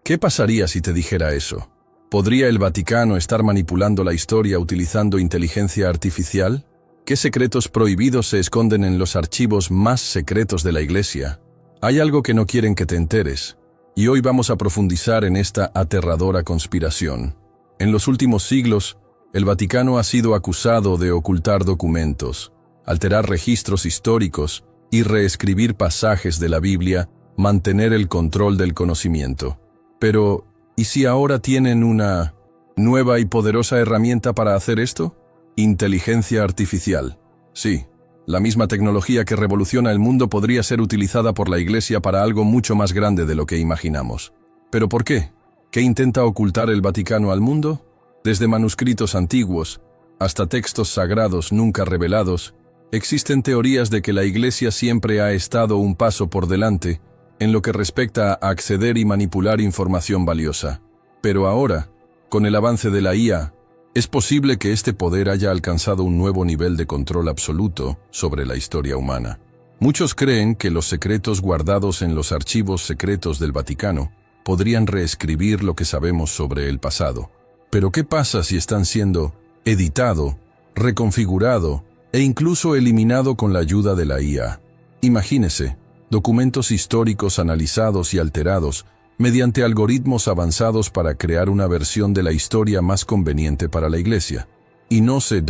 ¿Qué pasaría si te dijera eso? ¿Podría el Vaticano estar manipulando la historia utilizando inteligencia artificial? ¿Qué secretos prohibidos se esconden en los archivos más secretos de la Iglesia? Hay algo que no quieren que te enteres, y hoy vamos a profundizar en esta aterradora conspiración. En los últimos siglos, el Vaticano ha sido acusado de ocultar documentos, alterar registros históricos y reescribir pasajes de la Biblia, mantener el control del conocimiento. Pero, ¿y si ahora tienen una nueva y poderosa herramienta para hacer esto? Inteligencia artificial. Sí, la misma tecnología que revoluciona el mundo podría ser utilizada por la Iglesia para algo mucho más grande de lo que imaginamos. ¿Pero por qué? ¿Qué intenta ocultar el Vaticano al mundo? Desde manuscritos antiguos hasta textos sagrados nunca revelados, existen teorías de que la Iglesia siempre ha estado un paso por delante en lo que respecta a acceder y manipular información valiosa. Pero ahora, con el avance de la IA, es posible que este poder haya alcanzado un nuevo nivel de control absoluto sobre la historia humana. Muchos creen que los secretos guardados en los archivos secretos del Vaticano podrían reescribir lo que sabemos sobre el pasado. Pero ¿qué pasa si están siendo editado, reconfigurado e incluso eliminado con la ayuda de la IA? Imagínese, documentos históricos analizados y alterados mediante algoritmos avanzados para crear una versión de la historia más conveniente para la Iglesia. Y no se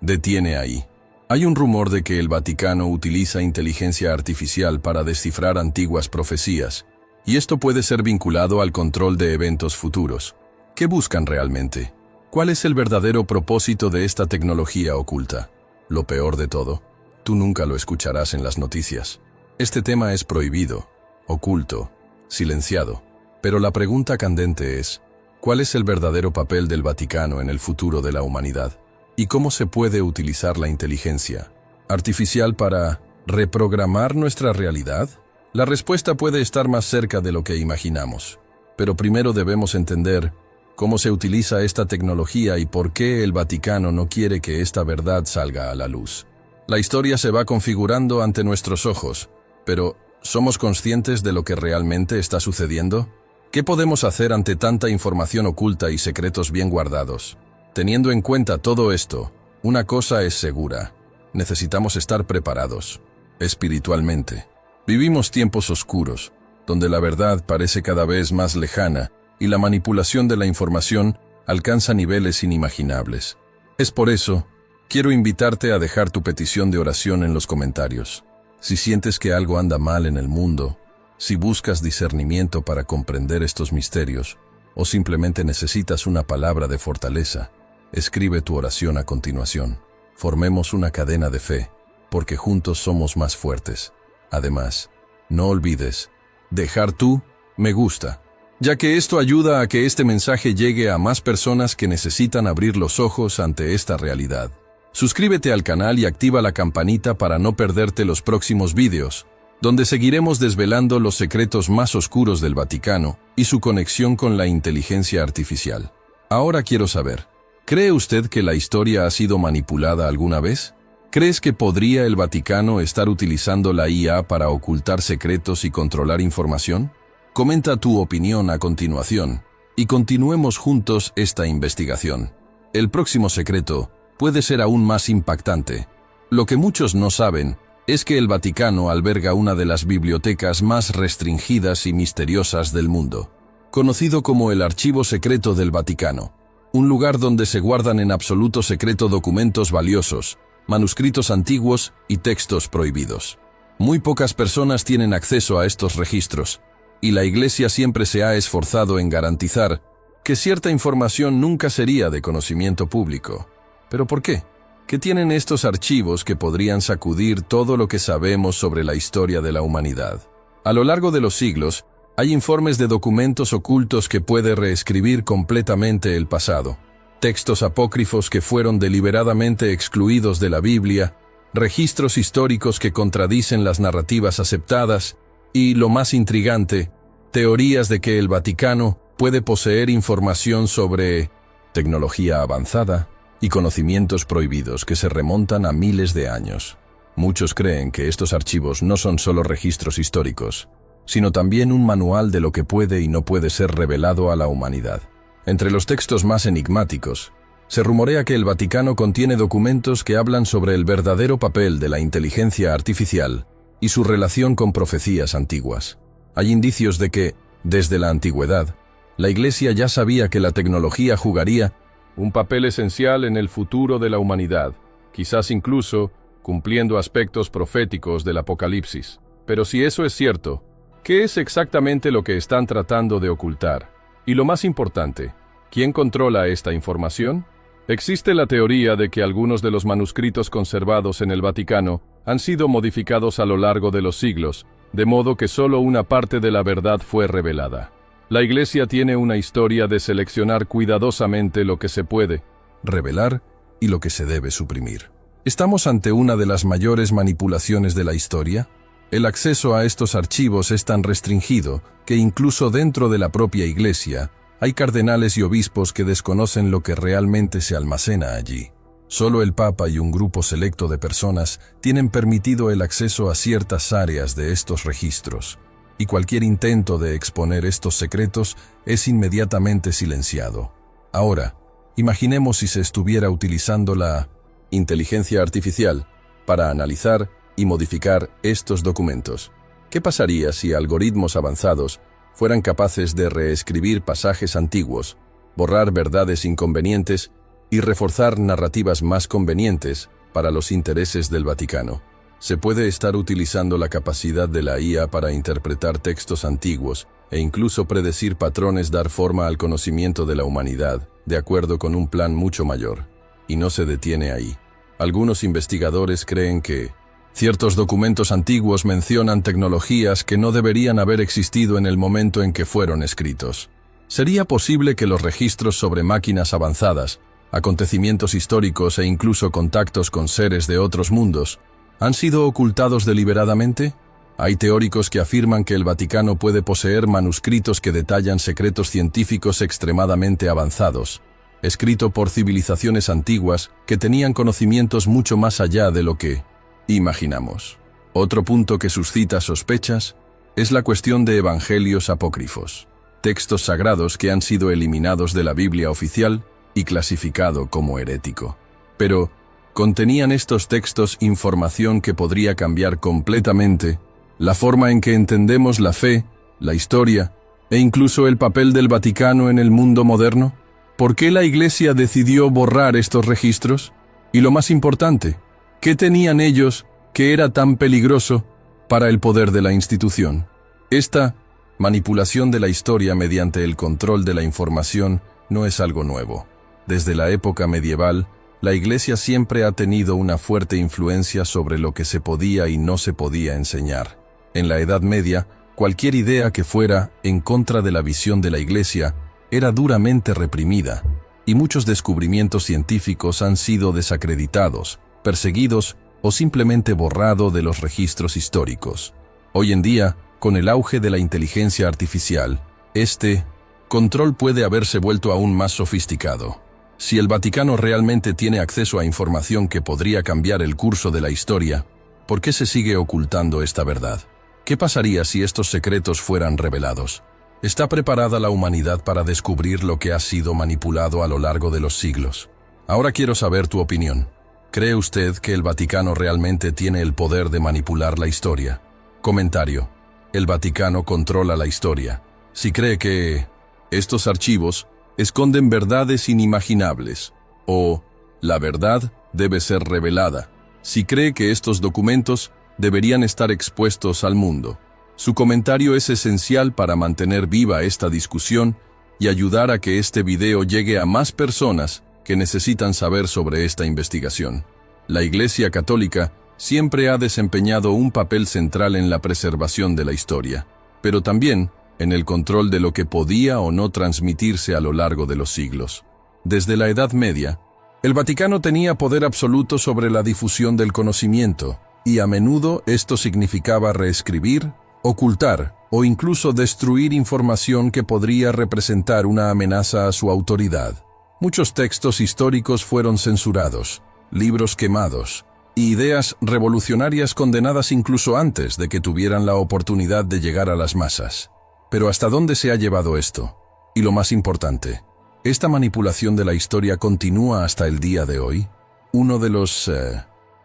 detiene ahí. Hay un rumor de que el Vaticano utiliza inteligencia artificial para descifrar antiguas profecías, y esto puede ser vinculado al control de eventos futuros. ¿Qué buscan realmente? ¿Cuál es el verdadero propósito de esta tecnología oculta? Lo peor de todo, tú nunca lo escucharás en las noticias. Este tema es prohibido, oculto, silenciado. Pero la pregunta candente es, ¿cuál es el verdadero papel del Vaticano en el futuro de la humanidad? ¿Y cómo se puede utilizar la inteligencia artificial para reprogramar nuestra realidad? La respuesta puede estar más cerca de lo que imaginamos. Pero primero debemos entender cómo se utiliza esta tecnología y por qué el Vaticano no quiere que esta verdad salga a la luz. La historia se va configurando ante nuestros ojos, pero ¿somos conscientes de lo que realmente está sucediendo? ¿Qué podemos hacer ante tanta información oculta y secretos bien guardados? Teniendo en cuenta todo esto, una cosa es segura: necesitamos estar preparados, espiritualmente. Vivimos tiempos oscuros, donde la verdad parece cada vez más lejana y la manipulación de la información alcanza niveles inimaginables. Es por eso, quiero invitarte a dejar tu petición de oración en los comentarios. Si sientes que algo anda mal en el mundo, si buscas discernimiento para comprender estos misterios, o simplemente necesitas una palabra de fortaleza, escribe tu oración a continuación. Formemos una cadena de fe, porque juntos somos más fuertes. Además, no olvides dejar tu me gusta, ya que esto ayuda a que este mensaje llegue a más personas que necesitan abrir los ojos ante esta realidad. Suscríbete al canal y activa la campanita para no perderte los próximos vídeos, donde seguiremos desvelando los secretos más oscuros del Vaticano y su conexión con la inteligencia artificial. Ahora quiero saber, ¿cree usted que la historia ha sido manipulada alguna vez? ¿Crees que podría el Vaticano estar utilizando la IA para ocultar secretos y controlar información? Comenta tu opinión a continuación y continuemos juntos esta investigación. El próximo secreto puede ser aún más impactante. Lo que muchos no saben es que el Vaticano alberga una de las bibliotecas más restringidas y misteriosas del mundo, conocido como el Archivo Secreto del Vaticano, un lugar donde se guardan en absoluto secreto documentos valiosos, manuscritos antiguos y textos prohibidos. Muy pocas personas tienen acceso a estos registros, y la Iglesia siempre se ha esforzado en garantizar que cierta información nunca sería de conocimiento público. ¿Pero por qué? ¿Qué tienen estos archivos que podrían sacudir todo lo que sabemos sobre la historia de la humanidad? A lo largo de los siglos, hay informes de documentos ocultos que pueden reescribir completamente el pasado. Textos apócrifos que fueron deliberadamente excluidos de la Biblia, registros históricos que contradicen las narrativas aceptadas y, lo más intrigante, teorías de que el Vaticano puede poseer información sobre tecnología avanzada y conocimientos prohibidos que se remontan a miles de años. Muchos creen que estos archivos no son solo registros históricos, sino también un manual de lo que puede y no puede ser revelado a la humanidad. Entre los textos más enigmáticos, se rumorea que el Vaticano contiene documentos que hablan sobre el verdadero papel de la inteligencia artificial y su relación con profecías antiguas. Hay indicios de que, desde la antigüedad, la Iglesia ya sabía que la tecnología jugaría un papel esencial en el futuro de la humanidad, quizás incluso cumpliendo aspectos proféticos del Apocalipsis. Pero si eso es cierto, ¿qué es exactamente lo que están tratando de ocultar? Y lo más importante, ¿quién controla esta información? Existe la teoría de que algunos de los manuscritos conservados en el Vaticano han sido modificados a lo largo de los siglos, de modo que solo una parte de la verdad fue revelada. La Iglesia tiene una historia de seleccionar cuidadosamente lo que se puede revelar y lo que se debe suprimir. ¿Estamos ante una de las mayores manipulaciones de la historia? El acceso a estos archivos es tan restringido que incluso dentro de la propia Iglesia hay cardenales y obispos que desconocen lo que realmente se almacena allí. Solo el Papa y un grupo selecto de personas tienen permitido el acceso a ciertas áreas de estos registros, y cualquier intento de exponer estos secretos es inmediatamente silenciado. Ahora, imaginemos si se estuviera utilizando la inteligencia artificial para analizar y modificar estos documentos. ¿Qué pasaría si algoritmos avanzados fueran capaces de reescribir pasajes antiguos, borrar verdades inconvenientes y reforzar narrativas más convenientes para los intereses del Vaticano? Se puede estar utilizando la capacidad de la IA para interpretar textos antiguos e incluso predecir patrones, dar forma al conocimiento de la humanidad, de acuerdo con un plan mucho mayor. Y no se detiene ahí. Algunos investigadores creen que ciertos documentos antiguos mencionan tecnologías que no deberían haber existido en el momento en que fueron escritos. ¿Sería posible que los registros sobre máquinas avanzadas, acontecimientos históricos e incluso contactos con seres de otros mundos han sido ocultados deliberadamente? Hay teóricos que afirman que el Vaticano puede poseer manuscritos que detallan secretos científicos extremadamente avanzados, escritos por civilizaciones antiguas que tenían conocimientos mucho más allá de lo que imaginamos. Otro punto que suscita sospechas es la cuestión de evangelios apócrifos, textos sagrados que han sido eliminados de la Biblia oficial y clasificado como herético. Pero, ¿contenían estos textos información que podría cambiar completamente la forma en que entendemos la fe, la historia e incluso el papel del Vaticano en el mundo moderno? ¿Por qué la Iglesia decidió borrar estos registros? Y lo más importante, ¿qué tenían ellos que era tan peligroso para el poder de la institución? Esta manipulación de la historia mediante el control de la información no es algo nuevo. Desde la época medieval, la Iglesia siempre ha tenido una fuerte influencia sobre lo que se podía y no se podía enseñar. En la Edad Media, cualquier idea que fuera en contra de la visión de la Iglesia era duramente reprimida, y muchos descubrimientos científicos han sido desacreditados, perseguidos o simplemente borrados de los registros históricos. Hoy en día, con el auge de la inteligencia artificial, este control puede haberse vuelto aún más sofisticado. Si el Vaticano realmente tiene acceso a información que podría cambiar el curso de la historia, ¿por qué se sigue ocultando esta verdad? ¿Qué pasaría si estos secretos fueran revelados? ¿Está preparada la humanidad para descubrir lo que ha sido manipulado a lo largo de los siglos? Ahora quiero saber tu opinión. ¿Cree usted que el Vaticano realmente tiene el poder de manipular la historia? Comentario. El Vaticano controla la historia. Si cree que estos archivos esconden verdades inimaginables, o la verdad debe ser revelada. Si cree que estos documentos deberían estar expuestos al mundo. Su comentario es esencial para mantener viva esta discusión y ayudar a que este video llegue a más personas que necesitan saber sobre esta investigación. La Iglesia Católica siempre ha desempeñado un papel central en la preservación de la historia, pero también en el control de lo que podía o no transmitirse a lo largo de los siglos. Desde la Edad Media, el Vaticano tenía poder absoluto sobre la difusión del conocimiento, y a menudo esto significaba reescribir, ocultar o incluso destruir información que podría representar una amenaza a su autoridad. Muchos textos históricos fueron censurados, libros quemados, y ideas revolucionarias condenadas incluso antes de que tuvieran la oportunidad de llegar a las masas. Pero ¿hasta dónde se ha llevado esto? Y lo más importante, ¿esta manipulación de la historia continúa hasta el día de hoy? Uno de los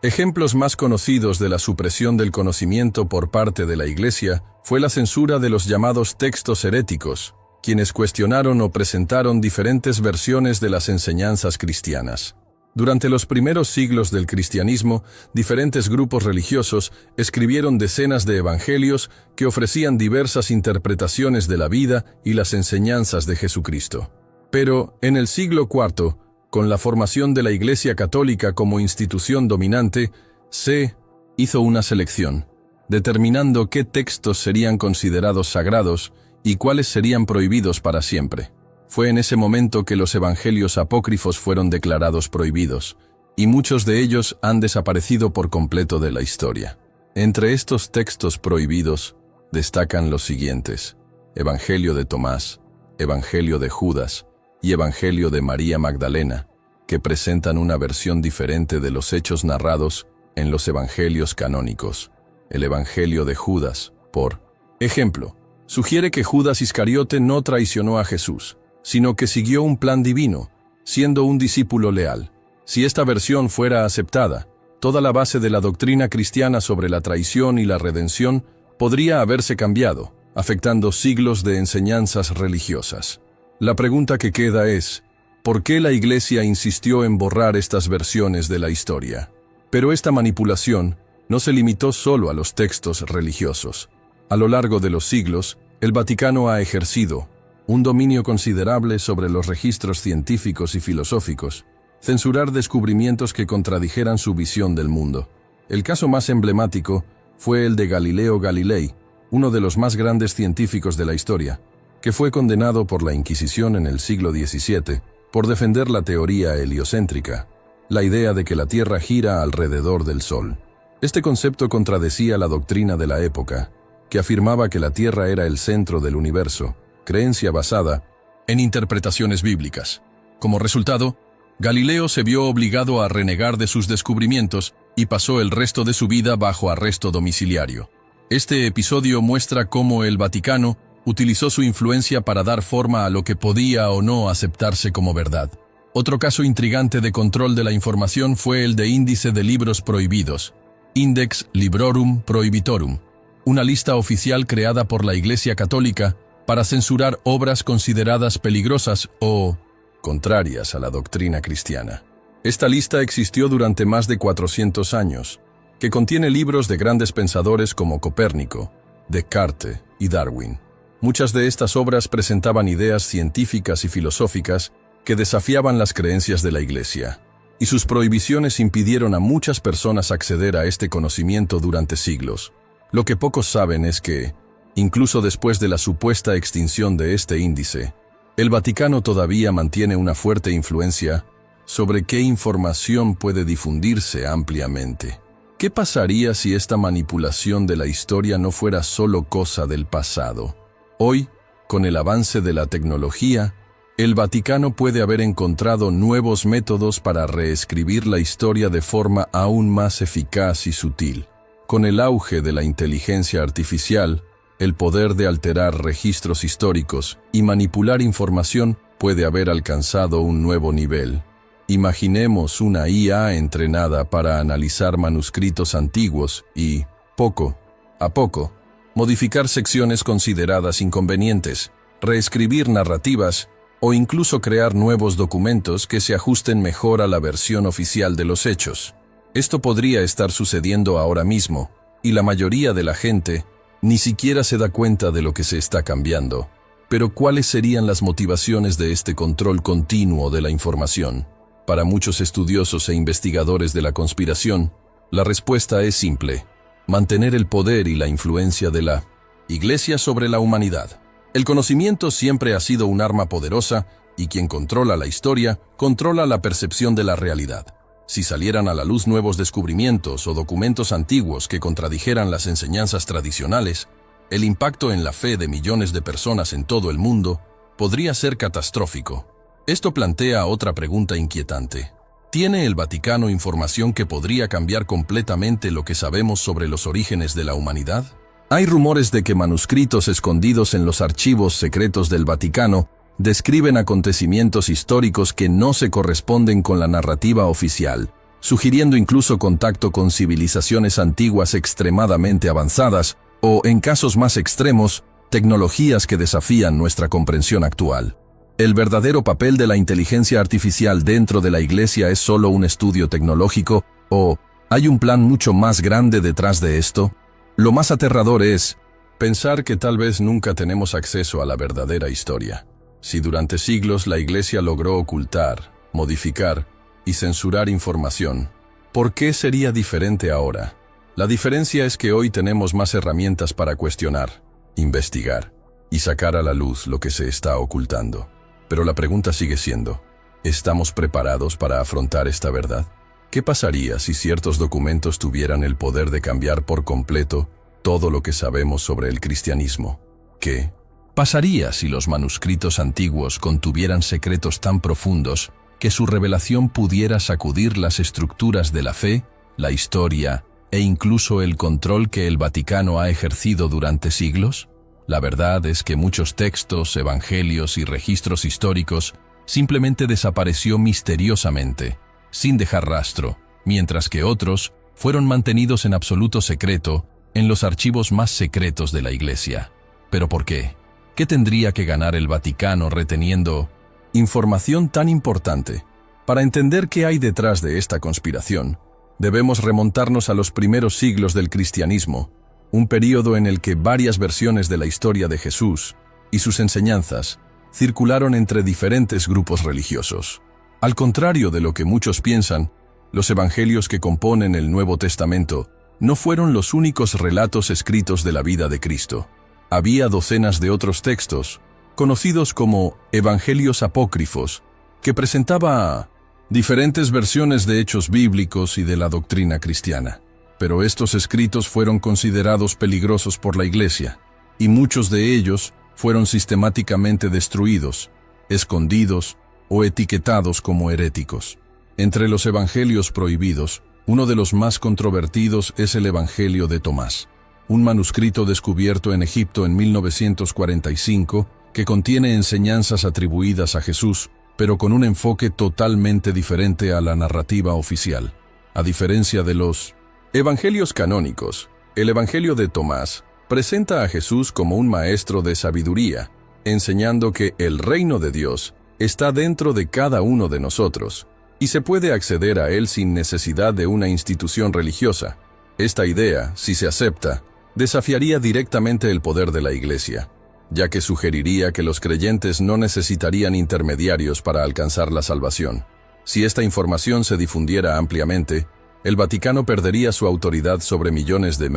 ejemplos más conocidos de la supresión del conocimiento por parte de la Iglesia fue la censura de los llamados textos heréticos, quienes cuestionaron o presentaron diferentes versiones de las enseñanzas cristianas. Durante los primeros siglos del cristianismo, diferentes grupos religiosos escribieron decenas de evangelios que ofrecían diversas interpretaciones de la vida y las enseñanzas de Jesucristo. Pero, en el siglo IV, con la formación de la Iglesia Católica como institución dominante, se hizo una selección, determinando qué textos serían considerados sagrados y cuáles serían prohibidos para siempre. Fue en ese momento que los evangelios apócrifos fueron declarados prohibidos, y muchos de ellos han desaparecido por completo de la historia. Entre estos textos prohibidos destacan los siguientes: Evangelio de Tomás, Evangelio de Judas y Evangelio de María Magdalena, que presentan una versión diferente de los hechos narrados en los evangelios canónicos. El Evangelio de Judas, por ejemplo, sugiere que Judas Iscariote no traicionó a Jesús, sino que siguió un plan divino, siendo un discípulo leal. Si esta versión fuera aceptada, toda la base de la doctrina cristiana sobre la traición y la redención podría haberse cambiado, afectando siglos de enseñanzas religiosas. La pregunta que queda es, ¿por qué la Iglesia insistió en borrar estas versiones de la historia? Pero esta manipulación no se limitó solo a los textos religiosos. A lo largo de los siglos, el Vaticano ha ejercido un dominio considerable sobre los registros científicos y filosóficos, censurar descubrimientos que contradijeran su visión del mundo. El caso más emblemático fue el de Galileo Galilei, uno de los más grandes científicos de la historia, que fue condenado por la Inquisición en el siglo XVII por defender la teoría heliocéntrica, la idea de que la Tierra gira alrededor del Sol. Este concepto contradecía la doctrina de la época, que afirmaba que la Tierra era el centro del universo, creencia basada en interpretaciones bíblicas. Como resultado, Galileo se vio obligado a renegar de sus descubrimientos y pasó el resto de su vida bajo arresto domiciliario. Este episodio muestra cómo el Vaticano utilizó su influencia para dar forma a lo que podía o no aceptarse como verdad. Otro caso intrigante de control de la información fue el de Índice de Libros Prohibidos, Index Librorum Prohibitorum, una lista oficial creada por la Iglesia Católica para censurar obras consideradas peligrosas o contrarias a la doctrina cristiana. Esta lista existió durante más de 400 años, que contiene libros de grandes pensadores como Copérnico, Descartes y Darwin. Muchas de estas obras presentaban ideas científicas y filosóficas que desafiaban las creencias de la Iglesia, y sus prohibiciones impidieron a muchas personas acceder a este conocimiento durante siglos. Lo que pocos saben es que, incluso después de la supuesta extinción de este índice, el Vaticano todavía mantiene una fuerte influencia sobre qué información puede difundirse ampliamente. ¿Qué pasaría si esta manipulación de la historia no fuera solo cosa del pasado? Hoy, con el avance de la tecnología, el Vaticano puede haber encontrado nuevos métodos para reescribir la historia de forma aún más eficaz y sutil. Con el auge de la inteligencia artificial, el poder de alterar registros históricos y manipular información puede haber alcanzado un nuevo nivel. Imaginemos una IA entrenada para analizar manuscritos antiguos y, poco a poco, modificar secciones consideradas inconvenientes, reescribir narrativas o incluso crear nuevos documentos que se ajusten mejor a la versión oficial de los hechos. Esto podría estar sucediendo ahora mismo, y la mayoría de la gente ni siquiera se da cuenta de lo que se está cambiando. Pero ¿cuáles serían las motivaciones de este control continuo de la información? Para muchos estudiosos e investigadores de la conspiración, la respuesta es simple: mantener el poder y la influencia de la Iglesia sobre la humanidad. El conocimiento siempre ha sido un arma poderosa, y quien controla la historia, controla la percepción de la realidad. Si salieran a la luz nuevos descubrimientos o documentos antiguos que contradijeran las enseñanzas tradicionales, el impacto en la fe de millones de personas en todo el mundo podría ser catastrófico. Esto plantea otra pregunta inquietante. ¿Tiene el Vaticano información que podría cambiar completamente lo que sabemos sobre los orígenes de la humanidad? Hay rumores de que manuscritos escondidos en los archivos secretos del Vaticano describen acontecimientos históricos que no se corresponden con la narrativa oficial, sugiriendo incluso contacto con civilizaciones antiguas extremadamente avanzadas o, en casos más extremos, tecnologías que desafían nuestra comprensión actual. ¿El verdadero papel de la inteligencia artificial dentro de la Iglesia es solo un estudio tecnológico o hay un plan mucho más grande detrás de esto? Lo más aterrador es pensar que tal vez nunca tenemos acceso a la verdadera historia. Si durante siglos la Iglesia logró ocultar, modificar y censurar información, ¿por qué sería diferente ahora? La diferencia es que hoy tenemos más herramientas para cuestionar, investigar y sacar a la luz lo que se está ocultando. Pero la pregunta sigue siendo, ¿estamos preparados para afrontar esta verdad? ¿Qué pasaría si ciertos documentos tuvieran el poder de cambiar por completo todo lo que sabemos sobre el cristianismo? ¿Qué pasaría si los manuscritos antiguos contuvieran secretos tan profundos que su revelación pudiera sacudir las estructuras de la fe, la historia e incluso el control que el Vaticano ha ejercido durante siglos? La verdad es que muchos textos, evangelios y registros históricos simplemente desapareció misteriosamente, sin dejar rastro, mientras que otros fueron mantenidos en absoluto secreto en los archivos más secretos de la Iglesia. ¿Pero por qué? ¿Qué tendría que ganar el Vaticano reteniendo información tan importante? Para entender qué hay detrás de esta conspiración, debemos remontarnos a los primeros siglos del cristianismo, un período en el que varias versiones de la historia de Jesús y sus enseñanzas circularon entre diferentes grupos religiosos. Al contrario de lo que muchos piensan, los evangelios que componen el Nuevo Testamento no fueron los únicos relatos escritos de la vida de Cristo. Había docenas de otros textos, conocidos como evangelios apócrifos, que presentaban diferentes versiones de hechos bíblicos y de la doctrina cristiana. Pero estos escritos fueron considerados peligrosos por la Iglesia, y muchos de ellos fueron sistemáticamente destruidos, escondidos o etiquetados como heréticos. Entre los evangelios prohibidos, uno de los más controvertidos es el Evangelio de Tomás, un manuscrito descubierto en Egipto en 1945 que contiene enseñanzas atribuidas a Jesús, pero con un enfoque totalmente diferente a la narrativa oficial. A diferencia de los evangelios canónicos, el Evangelio de Tomás presenta a Jesús como un maestro de sabiduría, enseñando que el reino de Dios está dentro de cada uno de nosotros, y se puede acceder a él sin necesidad de una institución religiosa. Esta idea, si se acepta, desafiaría directamente el poder de la Iglesia, ya que sugeriría que los creyentes no necesitarían intermediarios para alcanzar la salvación. Si esta información se difundiera ampliamente, el Vaticano perdería su autoridad sobre millones de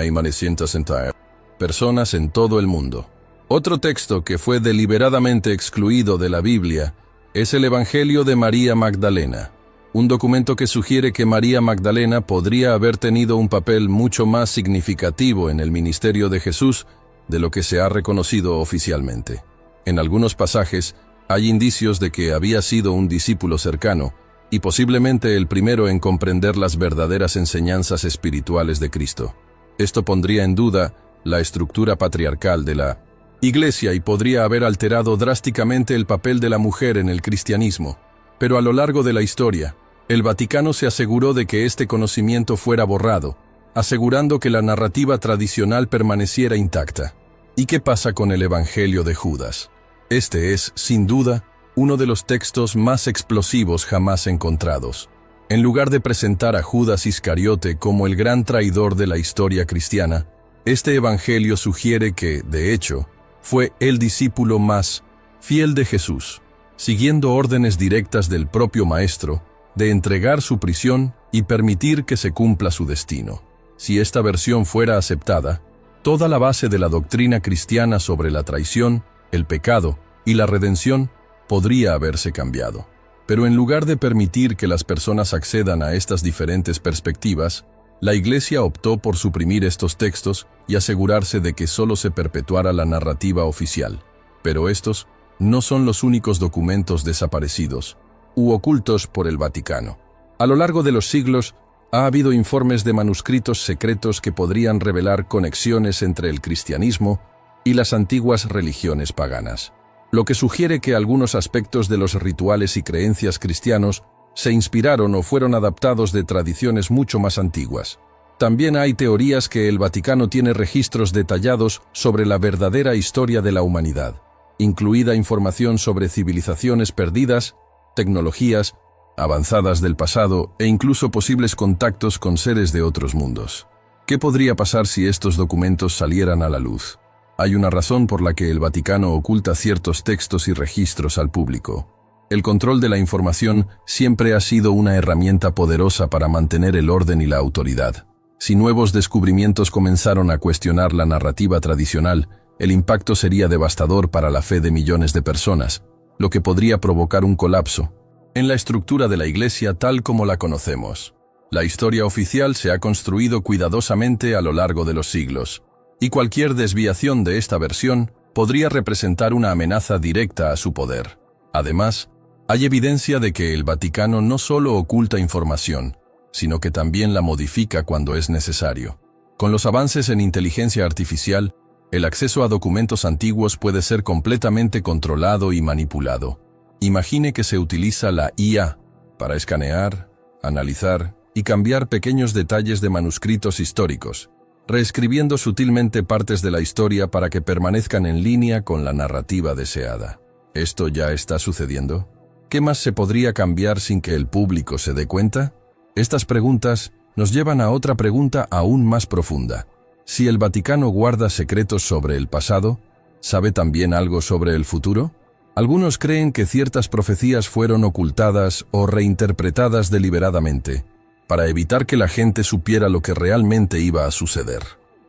personas en todo el mundo. Otro texto que fue deliberadamente excluido de la Biblia es el Evangelio de María Magdalena, un documento que sugiere que María Magdalena podría haber tenido un papel mucho más significativo en el ministerio de Jesús de lo que se ha reconocido oficialmente. En algunos pasajes hay indicios de que había sido un discípulo cercano, y posiblemente el primero en comprender las verdaderas enseñanzas espirituales de Cristo. Esto pondría en duda la estructura patriarcal de la Iglesia y podría haber alterado drásticamente el papel de la mujer en el cristianismo. Pero a lo largo de la historia, el Vaticano se aseguró de que este conocimiento fuera borrado, asegurando que la narrativa tradicional permaneciera intacta. ¿Y qué pasa con el Evangelio de Judas? Este es, sin duda, uno de los textos más explosivos jamás encontrados. En lugar de presentar a Judas Iscariote como el gran traidor de la historia cristiana, este evangelio sugiere que, de hecho, fue el discípulo más fiel de Jesús, siguiendo órdenes directas del propio Maestro de entregar su prisión y permitir que se cumpla su destino. Si esta versión fuera aceptada, toda la base de la doctrina cristiana sobre la traición, el pecado y la redención podría haberse cambiado. Pero en lugar de permitir que las personas accedan a estas diferentes perspectivas, la Iglesia optó por suprimir estos textos y asegurarse de que solo se perpetuara la narrativa oficial. Pero estos no son los únicos documentos desaparecidos u ocultos por el Vaticano. A lo largo de los siglos, ha habido informes de manuscritos secretos que podrían revelar conexiones entre el cristianismo y las antiguas religiones paganas, lo que sugiere que algunos aspectos de los rituales y creencias cristianos se inspiraron o fueron adaptados de tradiciones mucho más antiguas. También hay teorías que el Vaticano tiene registros detallados sobre la verdadera historia de la humanidad, incluida información sobre civilizaciones perdidas, tecnologías avanzadas del pasado e incluso posibles contactos con seres de otros mundos. ¿Qué podría pasar si estos documentos salieran a la luz? Hay una razón por la que el Vaticano oculta ciertos textos y registros al público. El control de la información siempre ha sido una herramienta poderosa para mantener el orden y la autoridad. Si nuevos descubrimientos comenzaron a cuestionar la narrativa tradicional, el impacto sería devastador para la fe de millones de personas, lo que podría provocar un colapso en la estructura de la Iglesia tal como la conocemos. La historia oficial se ha construido cuidadosamente a lo largo de los siglos, y cualquier desviación de esta versión podría representar una amenaza directa a su poder. Además, hay evidencia de que el Vaticano no solo oculta información, sino que también la modifica cuando es necesario. Con los avances en inteligencia artificial, el acceso a documentos antiguos puede ser completamente controlado y manipulado. Imagine que se utiliza la IA para escanear, analizar y cambiar pequeños detalles de manuscritos históricos, reescribiendo sutilmente partes de la historia para que permanezcan en línea con la narrativa deseada. ¿Esto ya está sucediendo? ¿Qué más se podría cambiar sin que el público se dé cuenta? Estas preguntas nos llevan a otra pregunta aún más profunda. Si el Vaticano guarda secretos sobre el pasado, ¿sabe también algo sobre el futuro? Algunos creen que ciertas profecías fueron ocultadas o reinterpretadas deliberadamente, para evitar que la gente supiera lo que realmente iba a suceder.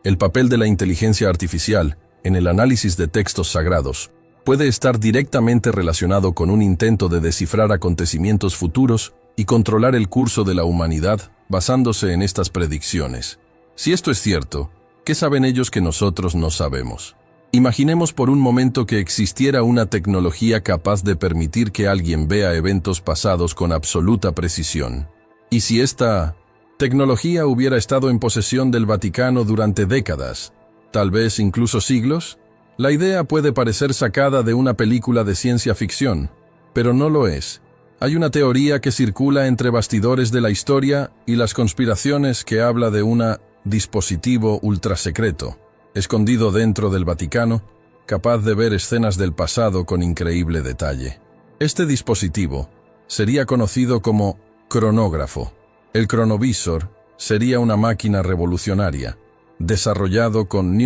El papel de la inteligencia artificial en el análisis de textos sagrados puede estar directamente relacionado con un intento de descifrar acontecimientos futuros y controlar el curso de la humanidad basándose en estas predicciones. Si esto es cierto, ¿qué saben ellos que nosotros no sabemos? Imaginemos por un momento que existiera una tecnología capaz de permitir que alguien vea eventos pasados con absoluta precisión. ¿Y si esta tecnología hubiera estado en posesión del Vaticano durante décadas, tal vez incluso siglos? La idea puede parecer sacada de una película de ciencia ficción, pero no lo es. Hay una teoría que circula entre bastidores de la historia y las conspiraciones que habla de un dispositivo ultrasecreto, escondido dentro del Vaticano, capaz de ver escenas del pasado con increíble detalle. Este dispositivo sería conocido como cronógrafo. El cronovisor sería una máquina revolucionaria, desarrollado con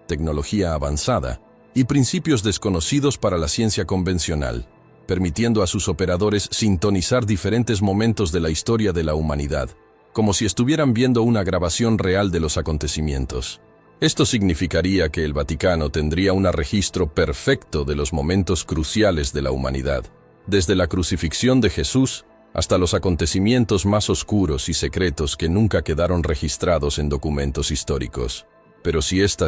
tecnología avanzada y principios desconocidos para la ciencia convencional, permitiendo a sus operadores sintonizar diferentes momentos de la historia de la humanidad, como si estuvieran viendo una grabación real de los acontecimientos. Esto significaría que el Vaticano tendría un registro perfecto de los momentos cruciales de la humanidad, desde la crucifixión de Jesús hasta los acontecimientos más oscuros y secretos que nunca quedaron registrados en documentos históricos. Pero si esta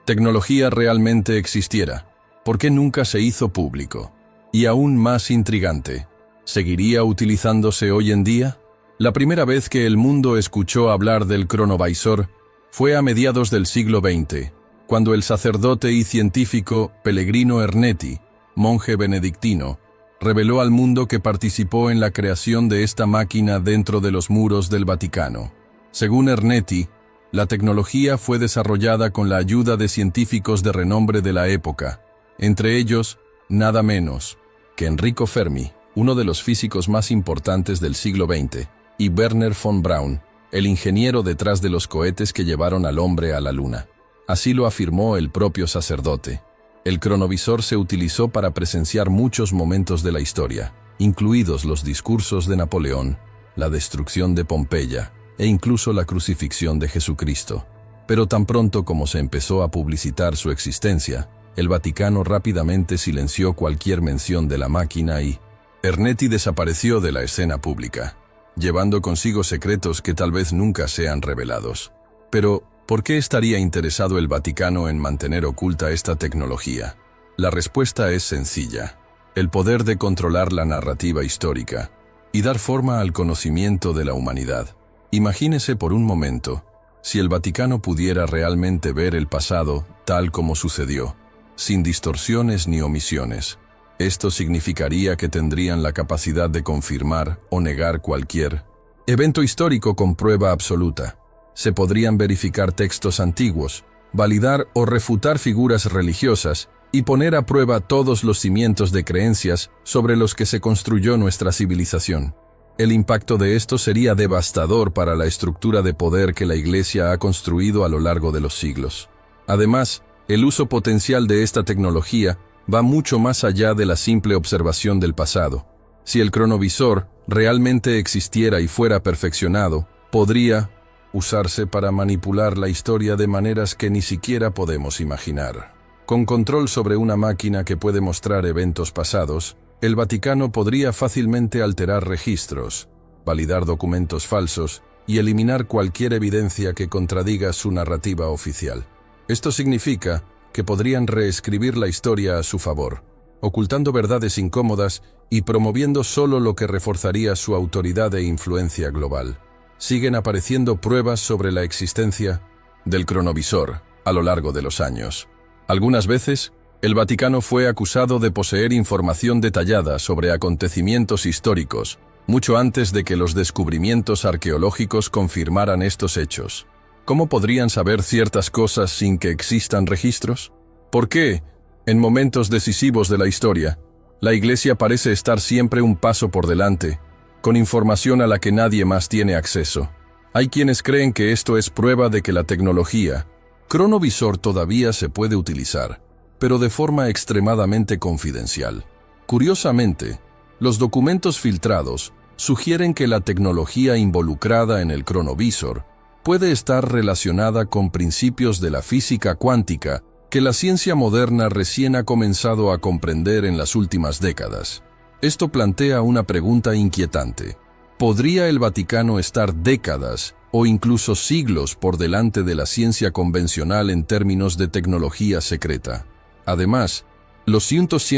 tecnología realmente existiera, ¿por qué nunca se hizo público? Y aún más intrigante, ¿seguiría utilizándose hoy en día? La primera vez que el mundo escuchó hablar del cronovisor fue a mediados del siglo XX, cuando el sacerdote y científico Pellegrino Ernetti, monje benedictino, reveló al mundo que participó en la creación de esta máquina dentro de los muros del Vaticano. Según Ernetti, la tecnología fue desarrollada con la ayuda de científicos de renombre de la época, entre ellos, nada menos que Enrico Fermi, uno de los físicos más importantes del siglo XX, y Wernher von Braun, el ingeniero detrás de los cohetes que llevaron al hombre a la Luna. Así lo afirmó el propio sacerdote. El cronovisor se utilizó para presenciar muchos momentos de la historia, incluidos los discursos de Napoleón, la destrucción de Pompeya e incluso la crucifixión de Jesucristo. Pero tan pronto como se empezó a publicitar su existencia, el Vaticano rápidamente silenció cualquier mención de la máquina y Ernetti desapareció de la escena pública, llevando consigo secretos que tal vez nunca sean revelados. Pero, ¿por qué estaría interesado el Vaticano en mantener oculta esta tecnología? La respuesta es sencilla: el poder de controlar la narrativa histórica. y dar forma al conocimiento de la humanidad. Imagínese por un momento, si el Vaticano pudiera realmente ver el pasado tal como sucedió, sin distorsiones ni omisiones. Esto significaría que tendrían la capacidad de confirmar o negar cualquier evento histórico con prueba absoluta. Se podrían verificar textos antiguos, validar o refutar figuras religiosas y poner a prueba todos los cimientos de creencias sobre los que se construyó nuestra civilización. El impacto de esto sería devastador para la estructura de poder que la Iglesia ha construido a lo largo de los siglos. Además, el uso potencial de esta tecnología va mucho más allá de la simple observación del pasado. Si el cronovisor realmente existiera y fuera perfeccionado, podría usarse para manipular la historia de maneras que ni siquiera podemos imaginar. Con control sobre una máquina que puede mostrar eventos pasados, el Vaticano podría fácilmente alterar registros, validar documentos falsos y eliminar cualquier evidencia que contradiga su narrativa oficial. Esto significa que podrían reescribir la historia a su favor, ocultando verdades incómodas y promoviendo solo lo que reforzaría su autoridad e influencia global. Siguen apareciendo pruebas sobre la existencia del cronovisor a lo largo de los años. Algunas veces, el Vaticano fue acusado de poseer información detallada sobre acontecimientos históricos, mucho antes de que los descubrimientos arqueológicos confirmaran estos hechos. ¿Cómo podrían saber ciertas cosas sin que existan registros? ¿Por qué, en momentos decisivos de la historia, la Iglesia parece estar siempre un paso por delante, con información a la que nadie más tiene acceso? Hay quienes creen que esto es prueba de que la tecnología cronovisor todavía se puede utilizar, pero de forma extremadamente confidencial. Curiosamente, los documentos filtrados sugieren que la tecnología involucrada en el cronovisor puede estar relacionada con principios de la física cuántica que la ciencia moderna recién ha comenzado a comprender en las últimas décadas. Esto plantea una pregunta inquietante. ¿Podría el Vaticano estar décadas o incluso siglos por delante de la ciencia convencional en términos de tecnología secreta? Además, los cientos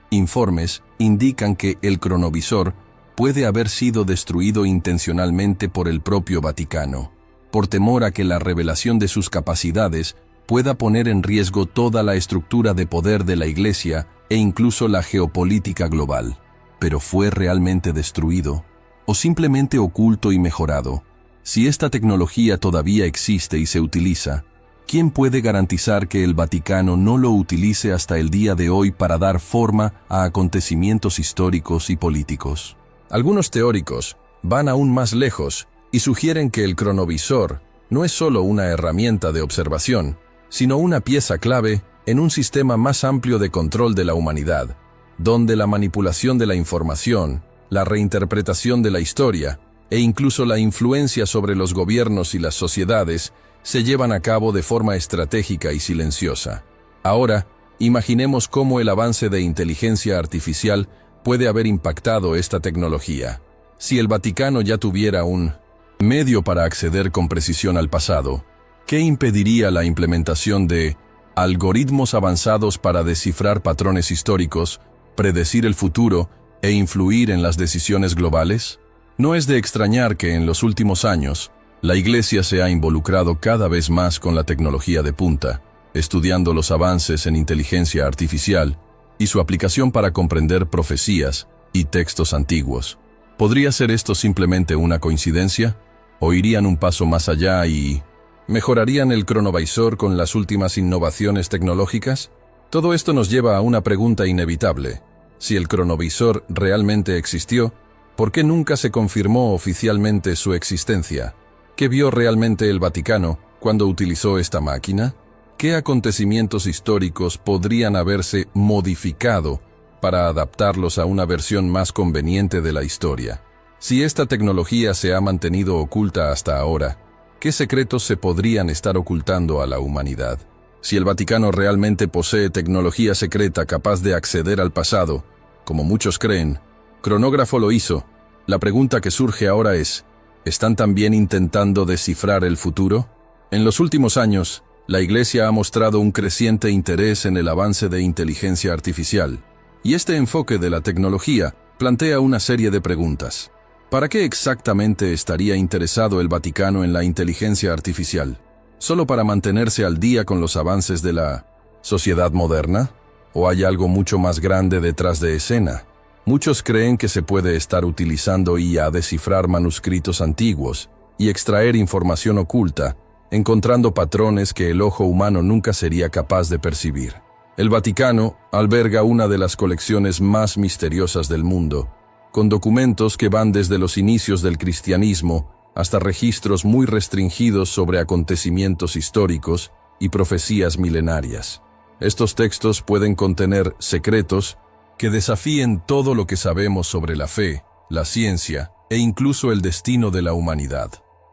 informes indican que el cronovisor puede haber sido destruido intencionalmente por el propio Vaticano, por temor a que la revelación de sus capacidades pueda poner en riesgo toda la estructura de poder de la Iglesia e incluso la geopolítica global. ¿Pero fue realmente destruido? ¿O simplemente oculto y mejorado? Si esta tecnología todavía existe y se utiliza, ¿quién puede garantizar que el Vaticano no lo utilice hasta el día de hoy para dar forma a acontecimientos históricos y políticos? Algunos teóricos van aún más lejos y sugieren que el cronovisor no es solo una herramienta de observación, sino una pieza clave en un sistema más amplio de control de la humanidad, donde la manipulación de la información, la reinterpretación de la historia e incluso la influencia sobre los gobiernos y las sociedades se llevan a cabo de forma estratégica y silenciosa. Ahora, imaginemos cómo el avance de inteligencia artificial puede haber impactado esta tecnología. Si el Vaticano ya tuviera un medio para acceder con precisión al pasado, ¿qué impediría la implementación de algoritmos avanzados para descifrar patrones históricos, predecir el futuro e influir en las decisiones globales? No es de extrañar que en los últimos años, la Iglesia se ha involucrado cada vez más con la tecnología de punta, estudiando los avances en inteligencia artificial y su aplicación para comprender profecías y textos antiguos. ¿Podría ser esto simplemente una coincidencia? ¿O irían un paso más allá y mejorarían el cronovisor con las últimas innovaciones tecnológicas? Todo esto nos lleva a una pregunta inevitable. Si el cronovisor realmente existió, ¿por qué nunca se confirmó oficialmente su existencia? ¿Qué vio realmente el Vaticano cuando utilizó esta máquina? ¿Qué acontecimientos históricos podrían haberse modificado para adaptarlos a una versión más conveniente de la historia? Si esta tecnología se ha mantenido oculta hasta ahora, ¿qué secretos se podrían estar ocultando a la humanidad? Si el Vaticano realmente posee tecnología secreta capaz de acceder al pasado, como muchos creen, Cronógrafo lo hizo. La pregunta que surge ahora es, ¿están también intentando descifrar el futuro? En los últimos años, la Iglesia ha mostrado un creciente interés en el avance de inteligencia artificial, y este enfoque de la tecnología plantea una serie de preguntas. ¿Para qué exactamente estaría interesado el Vaticano en la inteligencia artificial? ¿Solo para mantenerse al día con los avances de la sociedad moderna? ¿O hay algo mucho más grande detrás de escena? Muchos creen que se puede estar utilizando IA a descifrar manuscritos antiguos y extraer información oculta, encontrando patrones que el ojo humano nunca sería capaz de percibir. El Vaticano alberga una de las colecciones más misteriosas del mundo, con documentos que van desde los inicios del cristianismo hasta registros muy restringidos sobre acontecimientos históricos y profecías milenarias. Estos textos pueden contener secretos que desafíen todo lo que sabemos sobre la fe, la ciencia e incluso el destino de la humanidad.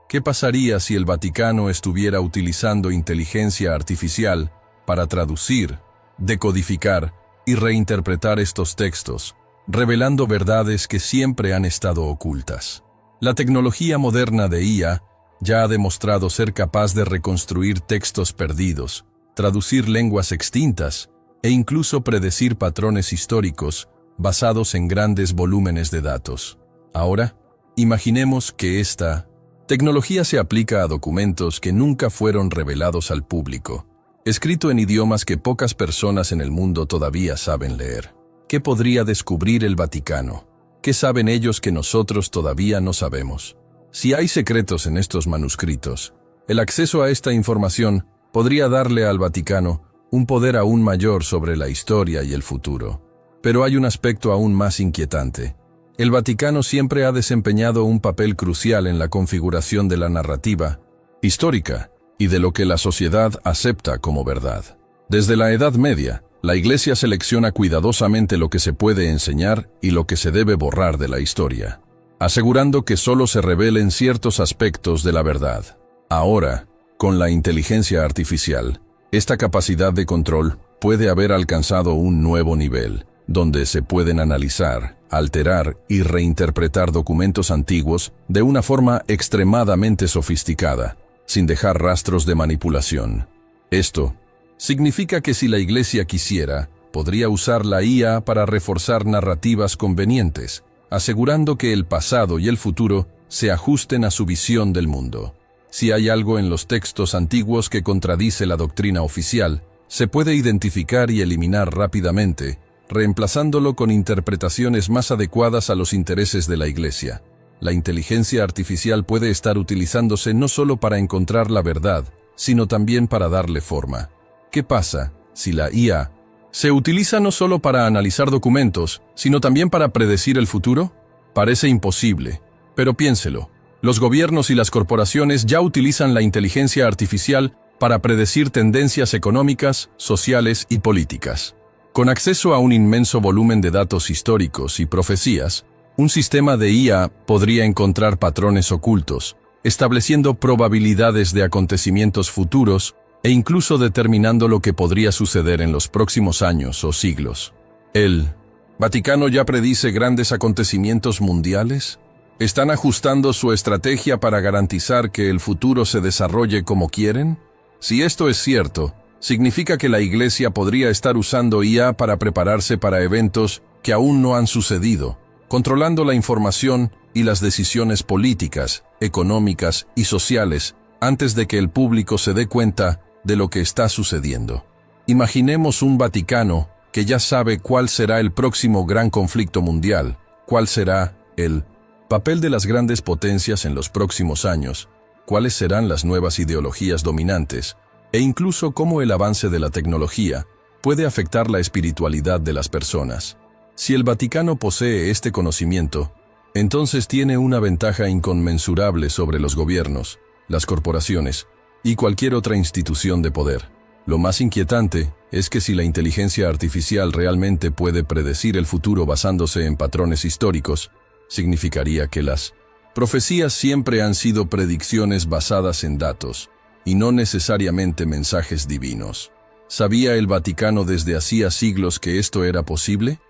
¿Qué pasaría si el Vaticano estuviera utilizando inteligencia artificial para traducir, decodificar y reinterpretar estos textos, revelando verdades que siempre han estado ocultas? La tecnología moderna de IA ya ha demostrado ser capaz de reconstruir textos perdidos, traducir lenguas extintas e incluso predecir patrones históricos basados en grandes volúmenes de datos. Ahora, imaginemos que esta tecnología se aplica a documentos que nunca fueron revelados al público, escrito en idiomas que pocas personas en el mundo todavía saben leer. ¿Qué podría descubrir el Vaticano? ¿Qué saben ellos que nosotros todavía no sabemos? Si hay secretos en estos manuscritos, el acceso a esta información podría darle al Vaticano un poder aún mayor sobre la historia y el futuro. Pero hay un aspecto aún más inquietante. El Vaticano siempre ha desempeñado un papel crucial en la configuración de la narrativa histórica y de lo que la sociedad acepta como verdad. Desde la Edad Media, la Iglesia selecciona cuidadosamente lo que se puede enseñar y lo que se debe borrar de la historia, asegurando que solo se revelen ciertos aspectos de la verdad. Ahora, con la inteligencia artificial, esta capacidad de control puede haber alcanzado un nuevo nivel, donde se pueden analizar, alterar y reinterpretar documentos antiguos de una forma extremadamente sofisticada, sin dejar rastros de manipulación. Esto significa que si la Iglesia quisiera, podría usar la IA para reforzar narrativas convenientes, asegurando que el pasado y el futuro se ajusten a su visión del mundo. Si hay algo en los textos antiguos que contradice la doctrina oficial, se puede identificar y eliminar rápidamente, reemplazándolo con interpretaciones más adecuadas a los intereses de la Iglesia. La inteligencia artificial puede estar utilizándose no solo para encontrar la verdad, sino también para darle forma. ¿Qué pasa si la IA se utiliza no solo para analizar documentos, sino también para predecir el futuro? Parece imposible, pero piénselo. Los gobiernos y las corporaciones ya utilizan la inteligencia artificial para predecir tendencias económicas, sociales y políticas. Con acceso a un inmenso volumen de datos históricos y profecías, un sistema de IA podría encontrar patrones ocultos, estableciendo probabilidades de acontecimientos futuros e incluso determinando lo que podría suceder en los próximos años o siglos. ¿El Vaticano ya predice grandes acontecimientos mundiales? ¿Están ajustando su estrategia para garantizar que el futuro se desarrolle como quieren? Si esto es cierto, significa que la Iglesia podría estar usando IA para prepararse para eventos que aún no han sucedido, controlando la información y las decisiones políticas, económicas y sociales antes de que el público se dé cuenta de lo que está sucediendo. Imaginemos un Vaticano que ya sabe cuál será el próximo gran conflicto mundial, cuál será el papel de las grandes potencias en los próximos años, cuáles serán las nuevas ideologías dominantes, e incluso cómo el avance de la tecnología puede afectar la espiritualidad de las personas. Si el Vaticano posee este conocimiento, entonces tiene una ventaja inconmensurable sobre los gobiernos, las corporaciones y cualquier otra institución de poder. Lo más inquietante es que si la inteligencia artificial realmente puede predecir el futuro basándose en patrones históricos, significaría que las profecías siempre han sido predicciones basadas en datos, y no necesariamente mensajes divinos. ¿Sabía el Vaticano desde hacía siglos que esto era posible?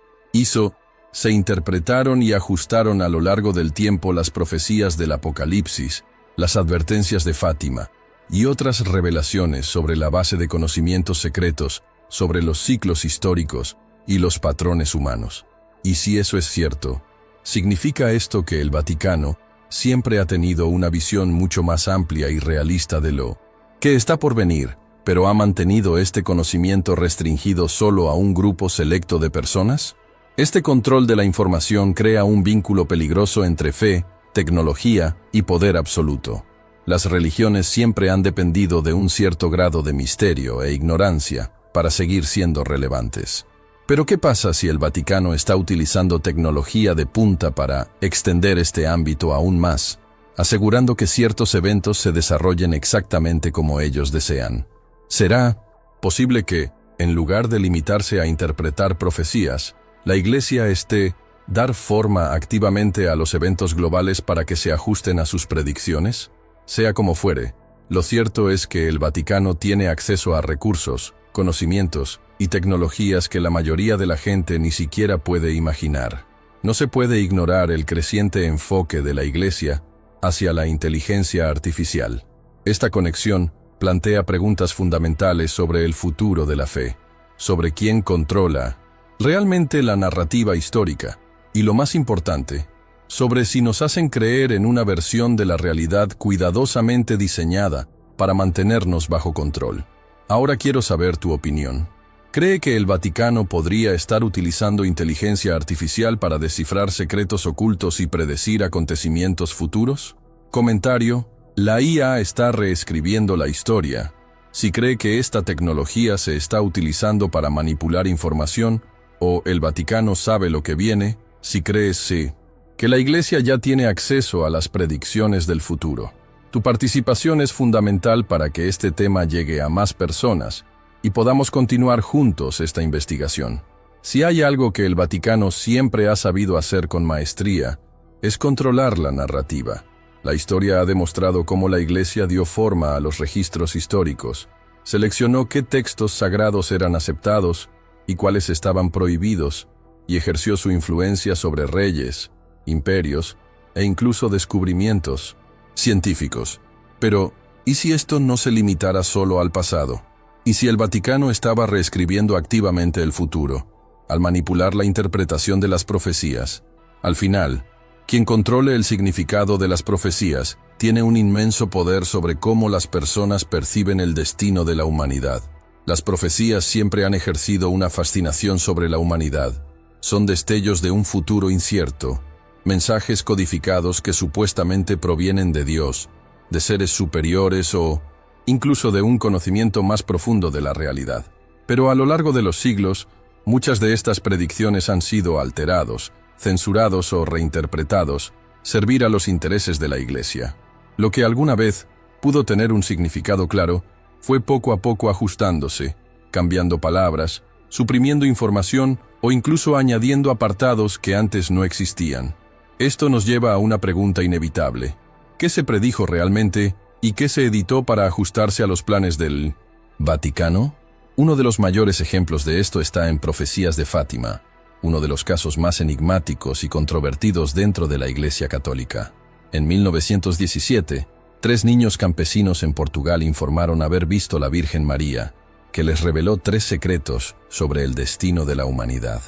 Se interpretaron y ajustaron a lo largo del tiempo las profecías del Apocalipsis, las advertencias de Fátima, y otras revelaciones sobre la base de conocimientos secretos sobre los ciclos históricos y los patrones humanos. Y si eso es cierto, ¿Significa esto que el Vaticano siempre ha tenido una visión mucho más amplia y realista de lo que está por venir, pero ha mantenido este conocimiento restringido solo a un grupo selecto de personas? Este control de la información crea un vínculo peligroso entre fe, tecnología y poder absoluto. Las religiones siempre han dependido de un cierto grado de misterio e ignorancia para seguir siendo relevantes. Pero ¿qué pasa si el Vaticano está utilizando tecnología de punta para extender este ámbito aún más, asegurando que ciertos eventos se desarrollen exactamente como ellos desean? ¿Será posible que, en lugar de limitarse a interpretar profecías, la Iglesia esté dar forma activamente a los eventos globales para que se ajusten a sus predicciones? Sea como fuere, lo cierto es que el Vaticano tiene acceso a recursos, conocimientos y tecnologías que la mayoría de la gente ni siquiera puede imaginar. No se puede ignorar el creciente enfoque de la Iglesia hacia la inteligencia artificial. Esta conexión plantea preguntas fundamentales sobre el futuro de la fe, sobre quién controla realmente la narrativa histórica, y lo más importante, sobre si nos hacen creer en una versión de la realidad cuidadosamente diseñada para mantenernos bajo control. Ahora quiero saber tu opinión. ¿Cree que el Vaticano podría estar utilizando inteligencia artificial para descifrar secretos ocultos y predecir acontecimientos futuros? Comentario: la IA está reescribiendo la historia. Si cree que esta tecnología se está utilizando para manipular información, o el Vaticano sabe lo que viene, si crees sí, que la Iglesia ya tiene acceso a las predicciones del futuro. Tu participación es fundamental para que este tema llegue a más personas y podamos continuar juntos esta investigación. Si hay algo que el Vaticano siempre ha sabido hacer con maestría, es controlar la narrativa. La historia ha demostrado cómo la Iglesia dio forma a los registros históricos, seleccionó qué textos sagrados eran aceptados y cuáles estaban prohibidos, y ejerció su influencia sobre reyes, imperios e incluso descubrimientos científicos. Pero, ¿y si esto no se limitara solo al pasado? ¿Y si el Vaticano estaba reescribiendo activamente el futuro, al manipular la interpretación de las profecías? Al final, quien controle el significado de las profecías tiene un inmenso poder sobre cómo las personas perciben el destino de la humanidad. Las profecías siempre han ejercido una fascinación sobre la humanidad. Son destellos de un futuro incierto, mensajes codificados que supuestamente provienen de Dios, de seres superiores o incluso de un conocimiento más profundo de la realidad. Pero a lo largo de los siglos, muchas de estas predicciones han sido alterados, censurados o reinterpretados, servir a los intereses de la Iglesia. Lo que alguna vez pudo tener un significado claro, fue poco a poco ajustándose, cambiando palabras, suprimiendo información o incluso añadiendo apartados que antes no existían. Esto nos lleva a una pregunta inevitable. ¿Qué se predijo realmente y qué se editó para ajustarse a los planes del Vaticano? Uno de los mayores ejemplos de esto está en Profecías de Fátima, uno de los casos más enigmáticos y controvertidos dentro de la Iglesia Católica. En 1917, 3 niños campesinos en Portugal informaron haber visto a la Virgen María, que les reveló 3 secretos sobre el destino de la humanidad.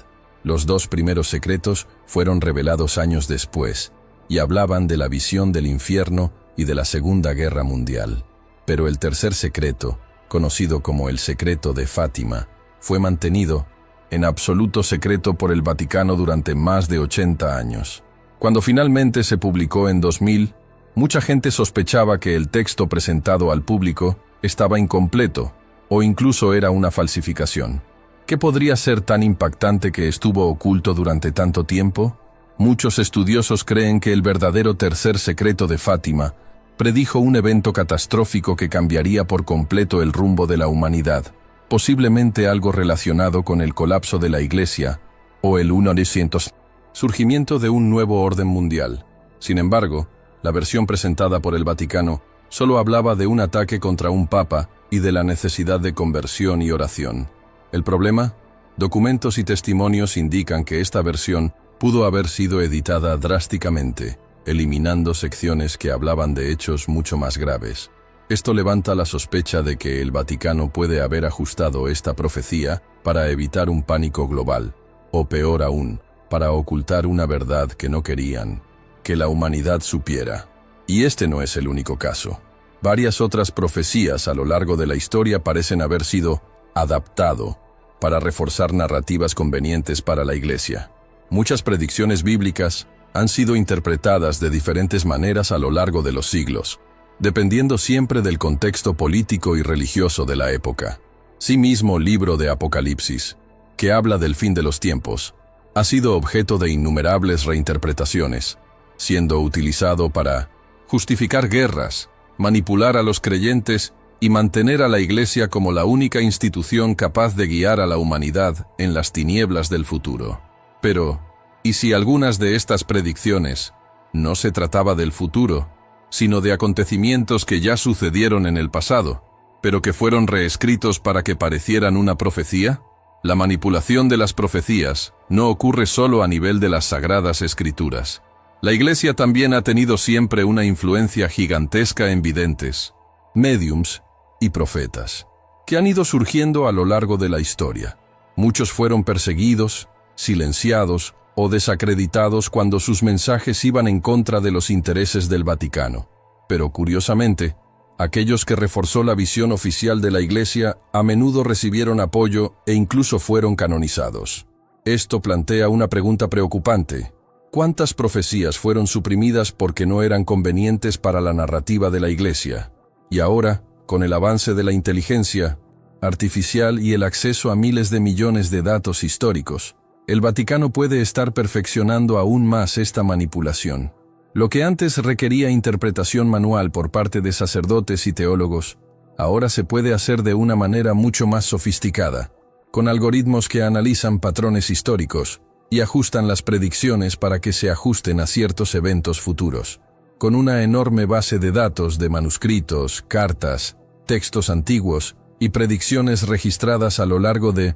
Los 2 primeros secretos fueron revelados años después y hablaban de la visión del infierno y de la Segunda Guerra Mundial. Pero el tercer secreto, conocido como el secreto de Fátima, fue mantenido en absoluto secreto por el Vaticano durante más de 80 años. Cuando finalmente se publicó en 2000, mucha gente sospechaba que el texto presentado al público estaba incompleto o incluso era una falsificación. ¿Qué podría ser tan impactante que estuvo oculto durante tanto tiempo? Muchos estudiosos creen que el verdadero tercer secreto de Fátima predijo un evento catastrófico que cambiaría por completo el rumbo de la humanidad, posiblemente algo relacionado con el colapso de la Iglesia o el 1900, surgimiento de un nuevo orden mundial. Sin embargo, la versión presentada por el Vaticano solo hablaba de un ataque contra un papa y de la necesidad de conversión y oración. ¿El problema? Documentos y testimonios indican que esta versión pudo haber sido editada drásticamente, eliminando secciones que hablaban de hechos mucho más graves. Esto levanta la sospecha de que el Vaticano puede haber ajustado esta profecía para evitar un pánico global, o peor aún, para ocultar una verdad que no querían que la humanidad supiera. Y este no es el único caso. Varias otras profecías a lo largo de la historia parecen haber sido adaptado para reforzar narrativas convenientes para la Iglesia. Muchas predicciones bíblicas han sido interpretadas de diferentes maneras a lo largo de los siglos, dependiendo siempre del contexto político y religioso de la época. Sí mismo el libro de Apocalipsis, que habla del fin de los tiempos, ha sido objeto de innumerables reinterpretaciones, siendo utilizado para justificar guerras, manipular a los creyentes y mantener a la Iglesia como la única institución capaz de guiar a la humanidad en las tinieblas del futuro. Pero, ¿y si algunas de estas predicciones no se trataba del futuro, sino de acontecimientos que ya sucedieron en el pasado, pero que fueron reescritos para que parecieran una profecía? La manipulación de las profecías no ocurre solo a nivel de las Sagradas Escrituras. La Iglesia también ha tenido siempre una influencia gigantesca en videntes, médiums y profetas, que han ido surgiendo a lo largo de la historia. Muchos fueron perseguidos, silenciados o desacreditados cuando sus mensajes iban en contra de los intereses del Vaticano. Pero curiosamente, aquellos que reforzó la visión oficial de la Iglesia a menudo recibieron apoyo e incluso fueron canonizados. Esto plantea una pregunta preocupante. ¿Cuántas profecías fueron suprimidas porque no eran convenientes para la narrativa de la Iglesia? Y ahora, con el avance de la inteligencia artificial y el acceso a miles de millones de datos históricos, el Vaticano puede estar perfeccionando aún más esta manipulación. Lo que antes requería interpretación manual por parte de sacerdotes y teólogos, ahora se puede hacer de una manera mucho más sofisticada, con algoritmos que analizan patrones históricos y ajustan las predicciones para que se ajusten a ciertos eventos futuros. Con una enorme base de datos de manuscritos, cartas, textos antiguos y predicciones registradas a lo largo de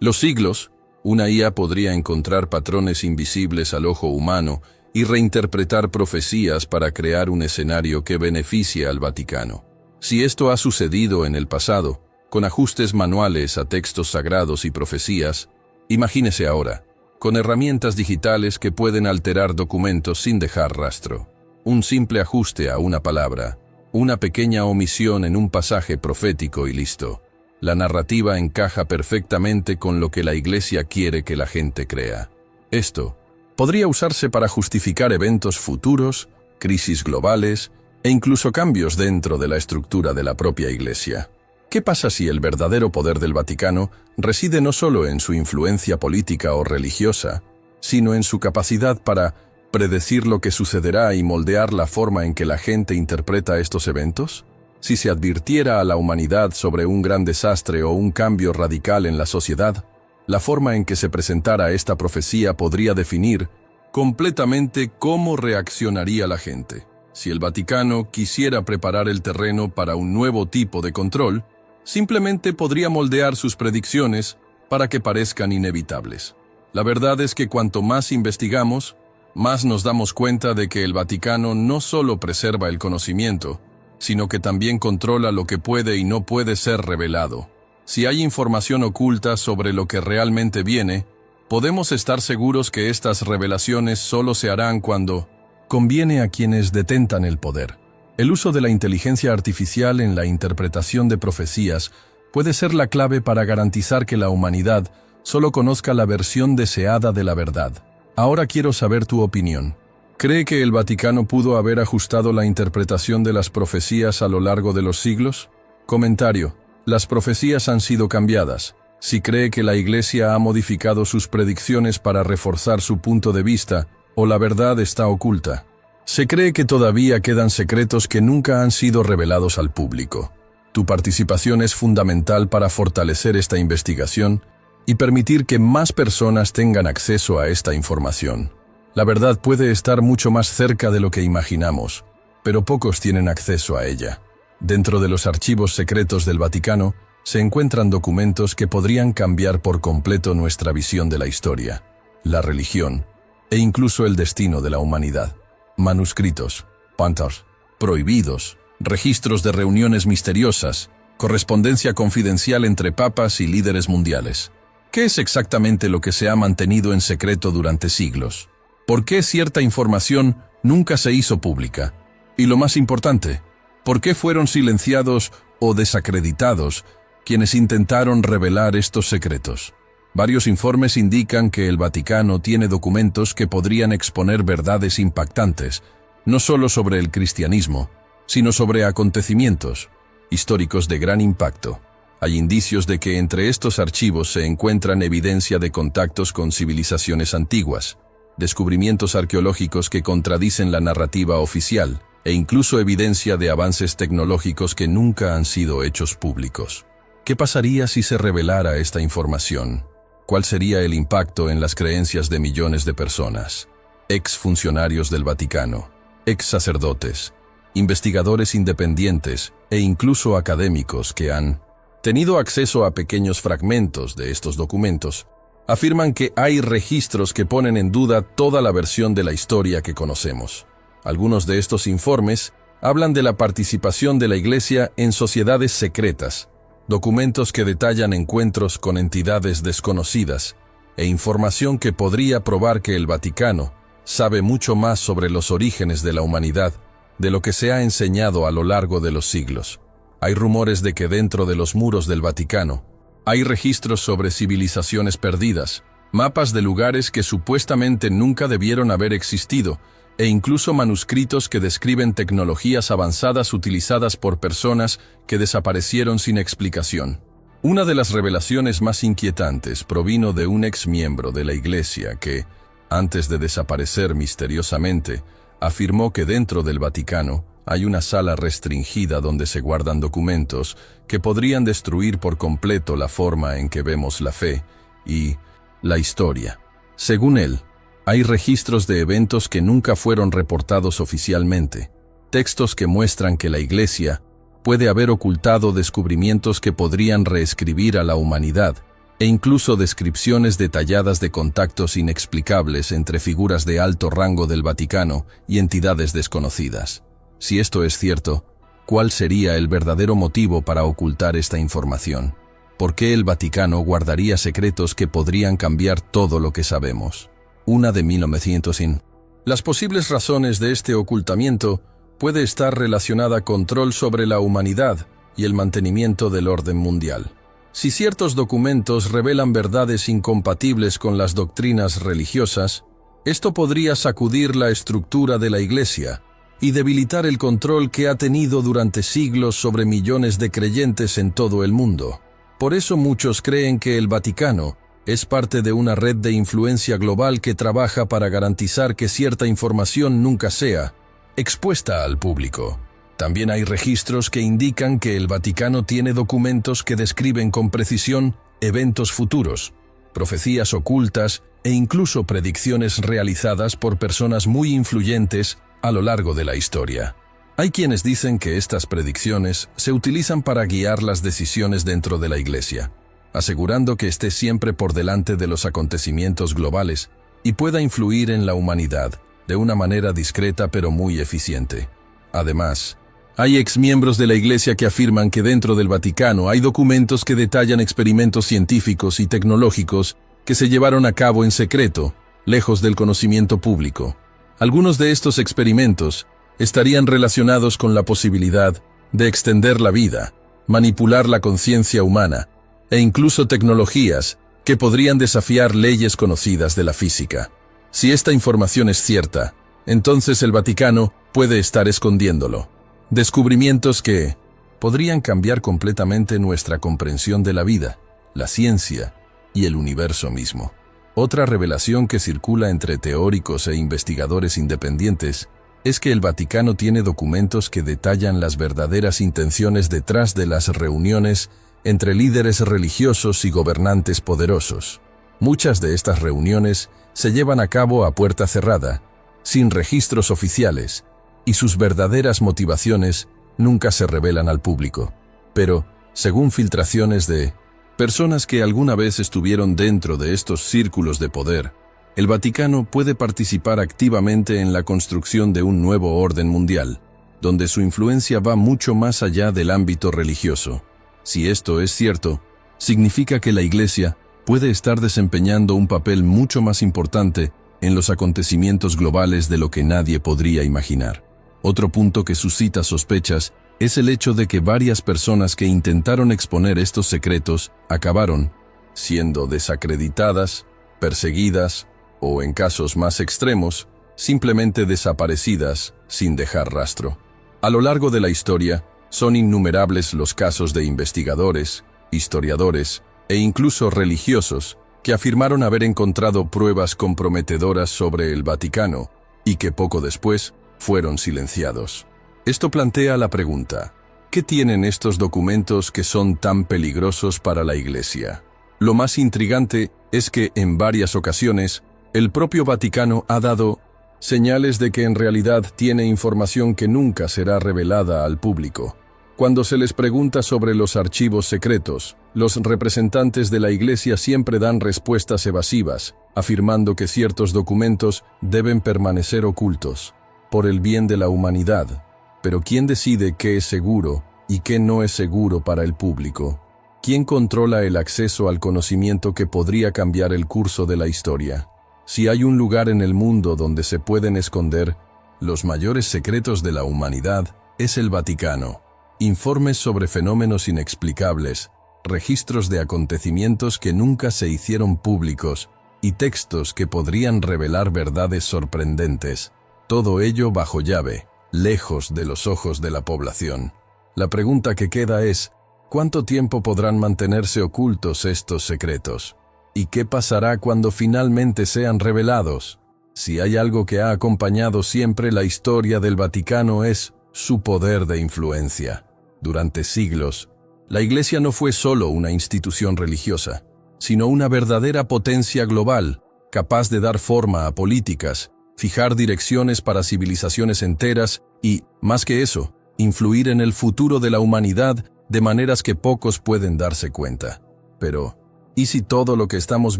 los siglos, una IA podría encontrar patrones invisibles al ojo humano y reinterpretar profecías para crear un escenario que beneficie al Vaticano. Si esto ha sucedido en el pasado, con ajustes manuales a textos sagrados y profecías, imagínese ahora, con herramientas digitales que pueden alterar documentos sin dejar rastro. Un simple ajuste a una palabra, una pequeña omisión en un pasaje profético y listo. La narrativa encaja perfectamente con lo que la Iglesia quiere que la gente crea. Esto podría usarse para justificar eventos futuros, crisis globales e incluso cambios dentro de la estructura de la propia Iglesia. ¿Qué pasa si el verdadero poder del Vaticano reside no solo en su influencia política o religiosa, sino en su capacidad para predecir lo que sucederá y moldear la forma en que la gente interpreta estos eventos? Si se advirtiera a la humanidad sobre un gran desastre o un cambio radical en la sociedad, la forma en que se presentara esta profecía podría definir completamente cómo reaccionaría la gente. Si el Vaticano quisiera preparar el terreno para un nuevo tipo de control, simplemente podría moldear sus predicciones para que parezcan inevitables. La verdad es que cuanto más investigamos, más nos damos cuenta de que el Vaticano no solo preserva el conocimiento, sino que también controla lo que puede y no puede ser revelado. Si hay información oculta sobre lo que realmente viene, podemos estar seguros que estas revelaciones solo se harán cuando conviene a quienes detentan el poder. El uso de la inteligencia artificial en la interpretación de profecías puede ser la clave para garantizar que la humanidad solo conozca la versión deseada de la verdad. Ahora quiero saber tu opinión. ¿Cree que el Vaticano pudo haber ajustado la interpretación de las profecías a lo largo de los siglos? Comentario. Las profecías han sido cambiadas. Si cree que la Iglesia ha modificado sus predicciones para reforzar su punto de vista, o la verdad está oculta. Se cree que todavía quedan secretos que nunca han sido revelados al público. Tu participación es fundamental para fortalecer esta investigación y permitir que más personas tengan acceso a esta información. La verdad puede estar mucho más cerca de lo que imaginamos, pero pocos tienen acceso a ella. Dentro de los archivos secretos del Vaticano se encuentran documentos que podrían cambiar por completo nuestra visión de la historia, la religión e incluso el destino de la humanidad. Manuscritos, pantas, prohibidos, registros de reuniones misteriosas, correspondencia confidencial entre papas y líderes mundiales. ¿Qué es exactamente lo que se ha mantenido en secreto durante siglos? ¿Por qué cierta información nunca se hizo pública? Y lo más importante, ¿por qué fueron silenciados o desacreditados quienes intentaron revelar estos secretos? Varios informes indican que el Vaticano tiene documentos que podrían exponer verdades impactantes, no solo sobre el cristianismo, sino sobre acontecimientos históricos de gran impacto. Hay indicios de que entre estos archivos se encuentran evidencia de contactos con civilizaciones antiguas, descubrimientos arqueológicos que contradicen la narrativa oficial, e incluso evidencia de avances tecnológicos que nunca han sido hechos públicos. ¿Qué pasaría si se revelara esta información? ¿Cuál sería el impacto en las creencias de millones de personas? Ex funcionarios del Vaticano, ex sacerdotes, investigadores independientes e incluso académicos que han tenido acceso a pequeños fragmentos de estos documentos, afirman que hay registros que ponen en duda toda la versión de la historia que conocemos. Algunos de estos informes hablan de la participación de la Iglesia en sociedades secretas, documentos que detallan encuentros con entidades desconocidas e información que podría probar que el Vaticano sabe mucho más sobre los orígenes de la humanidad de lo que se ha enseñado a lo largo de los siglos. Hay rumores de que dentro de los muros del Vaticano hay registros sobre civilizaciones perdidas, mapas de lugares que supuestamente nunca debieron haber existido, e incluso manuscritos que describen tecnologías avanzadas utilizadas por personas que desaparecieron sin explicación. Una de las revelaciones más inquietantes provino de un ex miembro de la Iglesia que, antes de desaparecer misteriosamente, afirmó que dentro del Vaticano hay una sala restringida donde se guardan documentos que podrían destruir por completo la forma en que vemos la fe y la historia. Según él, hay registros de eventos que nunca fueron reportados oficialmente, textos que muestran que la Iglesia puede haber ocultado descubrimientos que podrían reescribir a la humanidad, e incluso descripciones detalladas de contactos inexplicables entre figuras de alto rango del Vaticano y entidades desconocidas. Si esto es cierto, ¿cuál sería el verdadero motivo para ocultar esta información? ¿Por qué el Vaticano guardaría secretos que podrían cambiar todo lo que sabemos? Una de 1900. Las posibles razones de este ocultamiento puede estar relacionada con control sobre la humanidad y el mantenimiento del orden mundial. Si ciertos documentos revelan verdades incompatibles con las doctrinas religiosas, esto podría sacudir la estructura de la Iglesia y debilitar el control que ha tenido durante siglos sobre millones de creyentes en todo el mundo. Por eso muchos creen que el Vaticano es parte de una red de influencia global que trabaja para garantizar que cierta información nunca sea expuesta al público. También hay registros que indican que el Vaticano tiene documentos que describen con precisión eventos futuros, profecías ocultas e incluso predicciones realizadas por personas muy influyentes a lo largo de la historia. Hay quienes dicen que estas predicciones se utilizan para guiar las decisiones dentro de la Iglesia, asegurando que esté siempre por delante de los acontecimientos globales y pueda influir en la humanidad de una manera discreta pero muy eficiente. Además, hay exmiembros de la Iglesia que afirman que dentro del Vaticano hay documentos que detallan experimentos científicos y tecnológicos que se llevaron a cabo en secreto, lejos del conocimiento público. Algunos de estos experimentos estarían relacionados con la posibilidad de extender la vida, manipular la conciencia humana, e incluso tecnologías que podrían desafiar leyes conocidas de la física. Si esta información es cierta, entonces el Vaticano puede estar escondiéndolo. Descubrimientos que podrían cambiar completamente nuestra comprensión de la vida, la ciencia y el universo mismo. Otra revelación que circula entre teóricos e investigadores independientes es que el Vaticano tiene documentos que detallan las verdaderas intenciones detrás de las reuniones entre líderes religiosos y gobernantes poderosos. Muchas de estas reuniones se llevan a cabo a puerta cerrada, sin registros oficiales, y sus verdaderas motivaciones nunca se revelan al público. Pero, según filtraciones de personas que alguna vez estuvieron dentro de estos círculos de poder, el Vaticano puede participar activamente en la construcción de un nuevo orden mundial, donde su influencia va mucho más allá del ámbito religioso. Si esto es cierto, significa que la Iglesia puede estar desempeñando un papel mucho más importante en los acontecimientos globales de lo que nadie podría imaginar. Otro punto que suscita sospechas es el hecho de que varias personas que intentaron exponer estos secretos acabaron siendo desacreditadas, perseguidas o, en casos más extremos, simplemente desaparecidas sin dejar rastro. A lo largo de la historia, son innumerables los casos de investigadores, historiadores e incluso religiosos que afirmaron haber encontrado pruebas comprometedoras sobre el Vaticano y que poco después fueron silenciados. Esto plantea la pregunta: ¿qué tienen estos documentos que son tan peligrosos para la Iglesia? Lo más intrigante es que, en varias ocasiones, el propio Vaticano ha dado señales de que en realidad tiene información que nunca será revelada al público. Cuando se les pregunta sobre los archivos secretos, los representantes de la Iglesia siempre dan respuestas evasivas, afirmando que ciertos documentos deben permanecer ocultos, por el bien de la humanidad. Pero ¿quién decide qué es seguro y qué no es seguro para el público? ¿Quién controla el acceso al conocimiento que podría cambiar el curso de la historia? Si hay un lugar en el mundo donde se pueden esconder los mayores secretos de la humanidad, es el Vaticano. Informes sobre fenómenos inexplicables, registros de acontecimientos que nunca se hicieron públicos y textos que podrían revelar verdades sorprendentes. Todo ello bajo llave, lejos de los ojos de la población. La pregunta que queda es: ¿cuánto tiempo podrán mantenerse ocultos estos secretos? ¿Y qué pasará cuando finalmente sean revelados? Si hay algo que ha acompañado siempre la historia del Vaticano es su poder de influencia. Durante siglos, la Iglesia no fue solo una institución religiosa, sino una verdadera potencia global, capaz de dar forma a políticas, fijar direcciones para civilizaciones enteras y, más que eso, influir en el futuro de la humanidad de maneras que pocos pueden darse cuenta. Pero, ¿y si todo lo que estamos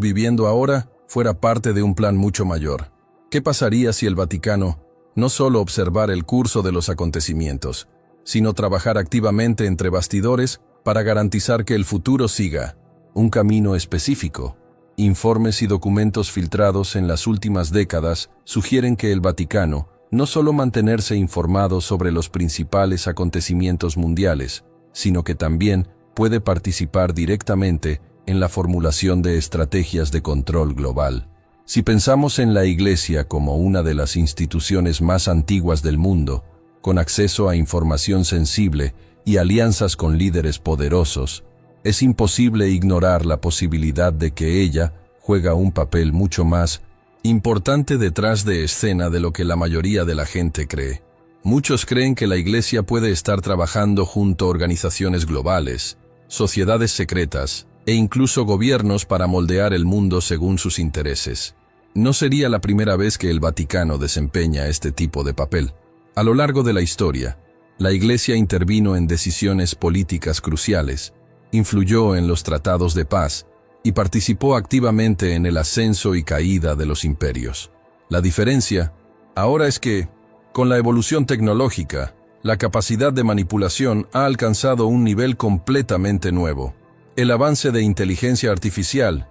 viviendo ahora fuera parte de un plan mucho mayor? ¿Qué pasaría si el Vaticano no solo observara el curso de los acontecimientos, sino trabajar activamente entre bastidores para garantizar que el futuro siga un camino específico? Informes y documentos filtrados en las últimas décadas sugieren que el Vaticano no solo mantenerse informado sobre los principales acontecimientos mundiales, sino que también puede participar directamente en la formulación de estrategias de control global. Si pensamos en la Iglesia como una de las instituciones más antiguas del mundo, con acceso a información sensible y alianzas con líderes poderosos, es imposible ignorar la posibilidad de que ella juega un papel mucho más importante detrás de escena de lo que la mayoría de la gente cree. Muchos creen que la Iglesia puede estar trabajando junto a organizaciones globales, sociedades secretas e incluso gobiernos para moldear el mundo según sus intereses. No sería la primera vez que el Vaticano desempeña este tipo de papel. A lo largo de la historia, la Iglesia intervino en decisiones políticas cruciales, influyó en los tratados de paz y participó activamente en el ascenso y caída de los imperios. La diferencia ahora es que, con la evolución tecnológica, la capacidad de manipulación ha alcanzado un nivel completamente nuevo. El avance de inteligencia artificial,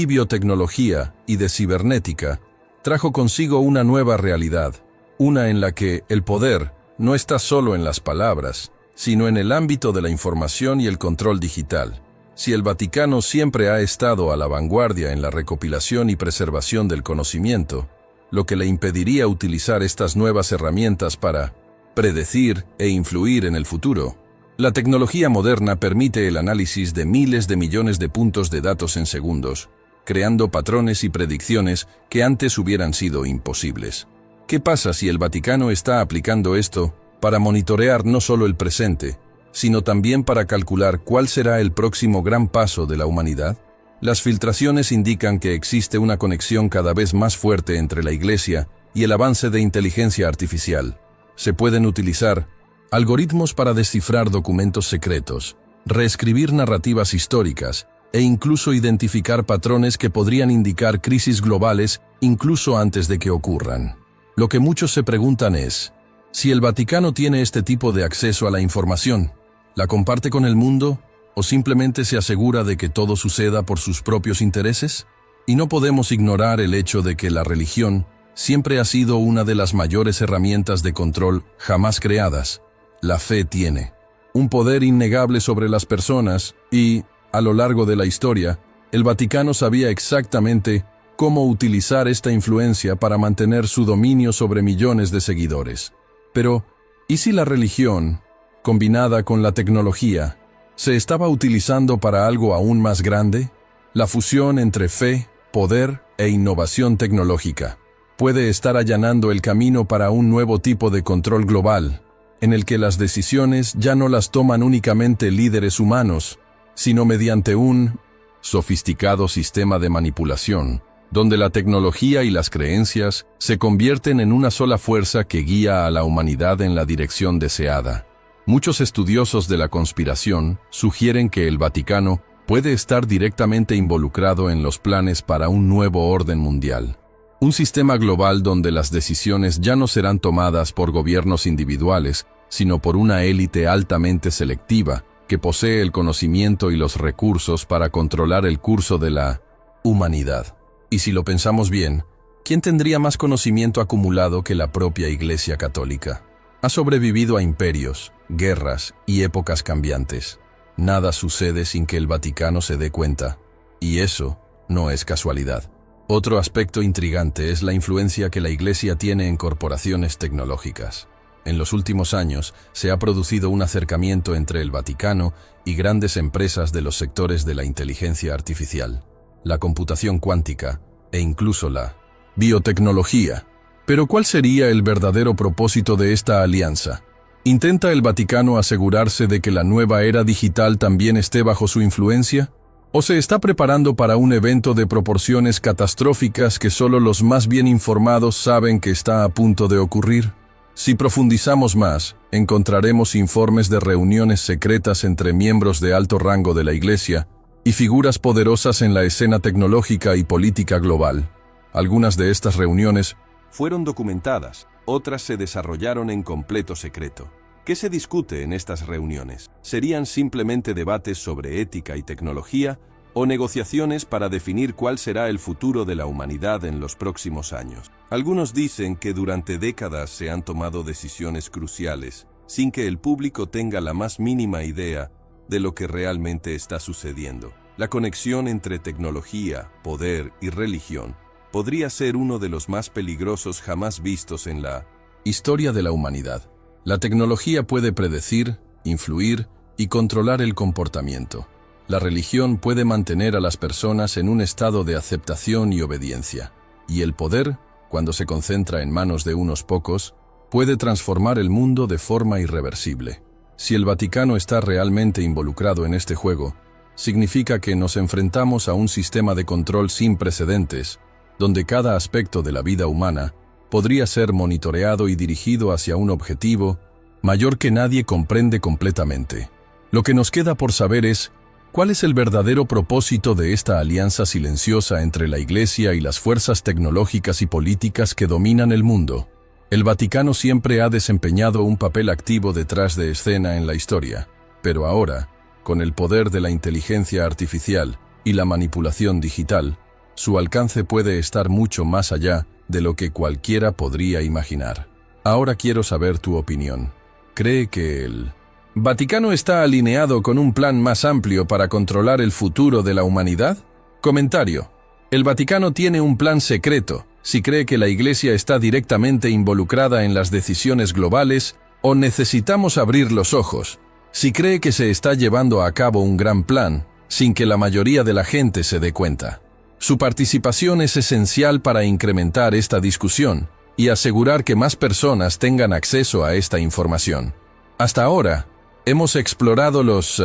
biotecnología y de cibernética trajo consigo una nueva realidad, una en la que el poder no está solo en las palabras, sino en el ámbito de la información y el control digital. Si el Vaticano siempre ha estado a la vanguardia en la recopilación y preservación del conocimiento, lo que le impediría utilizar estas nuevas herramientas para predecir e influir en el futuro. La tecnología moderna permite el análisis de miles de millones de puntos de datos en segundos, creando patrones y predicciones que antes hubieran sido imposibles. ¿Qué pasa si el Vaticano está aplicando esto para monitorear no solo el presente, sino también para calcular cuál será el próximo gran paso de la humanidad? Las filtraciones indican que existe una conexión cada vez más fuerte entre la Iglesia y el avance de inteligencia artificial. Se pueden utilizar algoritmos para descifrar documentos secretos, reescribir narrativas históricas e incluso identificar patrones que podrían indicar crisis globales incluso antes de que ocurran. Lo que muchos se preguntan es, si el Vaticano tiene este tipo de acceso a la información, ¿la comparte con el mundo ¿O simplemente se asegura de que todo suceda por sus propios intereses? Y no podemos ignorar el hecho de que la religión siempre ha sido una de las mayores herramientas de control jamás creadas. La fe tiene un poder innegable sobre las personas y, a lo largo de la historia, el Vaticano sabía exactamente cómo utilizar esta influencia para mantener su dominio sobre millones de seguidores. Pero, ¿y si la religión, combinada con la tecnología, se estaba utilizando para algo aún más grande? La fusión entre fe, poder e innovación tecnológica puede estar allanando el camino para un nuevo tipo de control global, en el que las decisiones ya no las toman únicamente líderes humanos, sino mediante un sofisticado sistema de manipulación, donde la tecnología y las creencias se convierten en una sola fuerza que guía a la humanidad en la dirección deseada. Muchos estudiosos de la conspiración sugieren que el Vaticano puede estar directamente involucrado en los planes para un nuevo orden mundial. Un sistema global donde las decisiones ya no serán tomadas por gobiernos individuales, sino por una élite altamente selectiva que posee el conocimiento y los recursos para controlar el curso de la humanidad. Y si lo pensamos bien, ¿quién tendría más conocimiento acumulado que la propia Iglesia Católica? Ha sobrevivido a imperios, guerras y épocas cambiantes. Nada sucede sin que el Vaticano se dé cuenta, y eso no es casualidad. Otro aspecto intrigante es la influencia que la Iglesia tiene en corporaciones tecnológicas. En los últimos años se ha producido un acercamiento entre el Vaticano y grandes empresas de los sectores de la inteligencia artificial, la computación cuántica e incluso la biotecnología. Pero ¿cuál sería el verdadero propósito de esta alianza? ¿Intenta el Vaticano asegurarse de que la nueva era digital también esté bajo su influencia? ¿O se está preparando para un evento de proporciones catastróficas que solo los más bien informados saben que está a punto de ocurrir? Si profundizamos más, encontraremos informes de reuniones secretas entre miembros de alto rango de la Iglesia y figuras poderosas en la escena tecnológica y política global. Algunas de estas reuniones fueron documentadas, otras se desarrollaron en completo secreto. ¿Qué se discute en estas reuniones? ¿Serían simplemente debates sobre ética y tecnología o negociaciones para definir cuál será el futuro de la humanidad en los próximos años? Algunos dicen que durante décadas se han tomado decisiones cruciales sin que el público tenga la más mínima idea de lo que realmente está sucediendo. La conexión entre tecnología, poder y religión podría ser uno de los más peligrosos jamás vistos en la historia de la humanidad. La tecnología puede predecir, influir y controlar el comportamiento. La religión puede mantener a las personas en un estado de aceptación y obediencia. Y el poder, cuando se concentra en manos de unos pocos, puede transformar el mundo de forma irreversible. Si el Vaticano está realmente involucrado en este juego, significa que nos enfrentamos a un sistema de control sin precedentes, donde cada aspecto de la vida humana podría ser monitoreado y dirigido hacia un objetivo mayor que nadie comprende completamente. Lo que nos queda por saber es cuál es el verdadero propósito de esta alianza silenciosa entre la Iglesia y las fuerzas tecnológicas y políticas que dominan el mundo. El Vaticano siempre ha desempeñado un papel activo detrás de escena en la historia, pero ahora, con el poder de la inteligencia artificial y la manipulación digital, su alcance puede estar mucho más allá de lo que cualquiera podría imaginar. Ahora quiero saber tu opinión. ¿Cree que el Vaticano está alineado con un plan más amplio para controlar el futuro de la humanidad? Comentario. El Vaticano tiene un plan secreto si cree que la Iglesia está directamente involucrada en las decisiones globales o necesitamos abrir los ojos. Si cree que se está llevando a cabo un gran plan sin que la mayoría de la gente se dé cuenta. Su participación es esencial para incrementar esta discusión y asegurar que más personas tengan acceso a esta información. Hasta ahora, hemos explorado los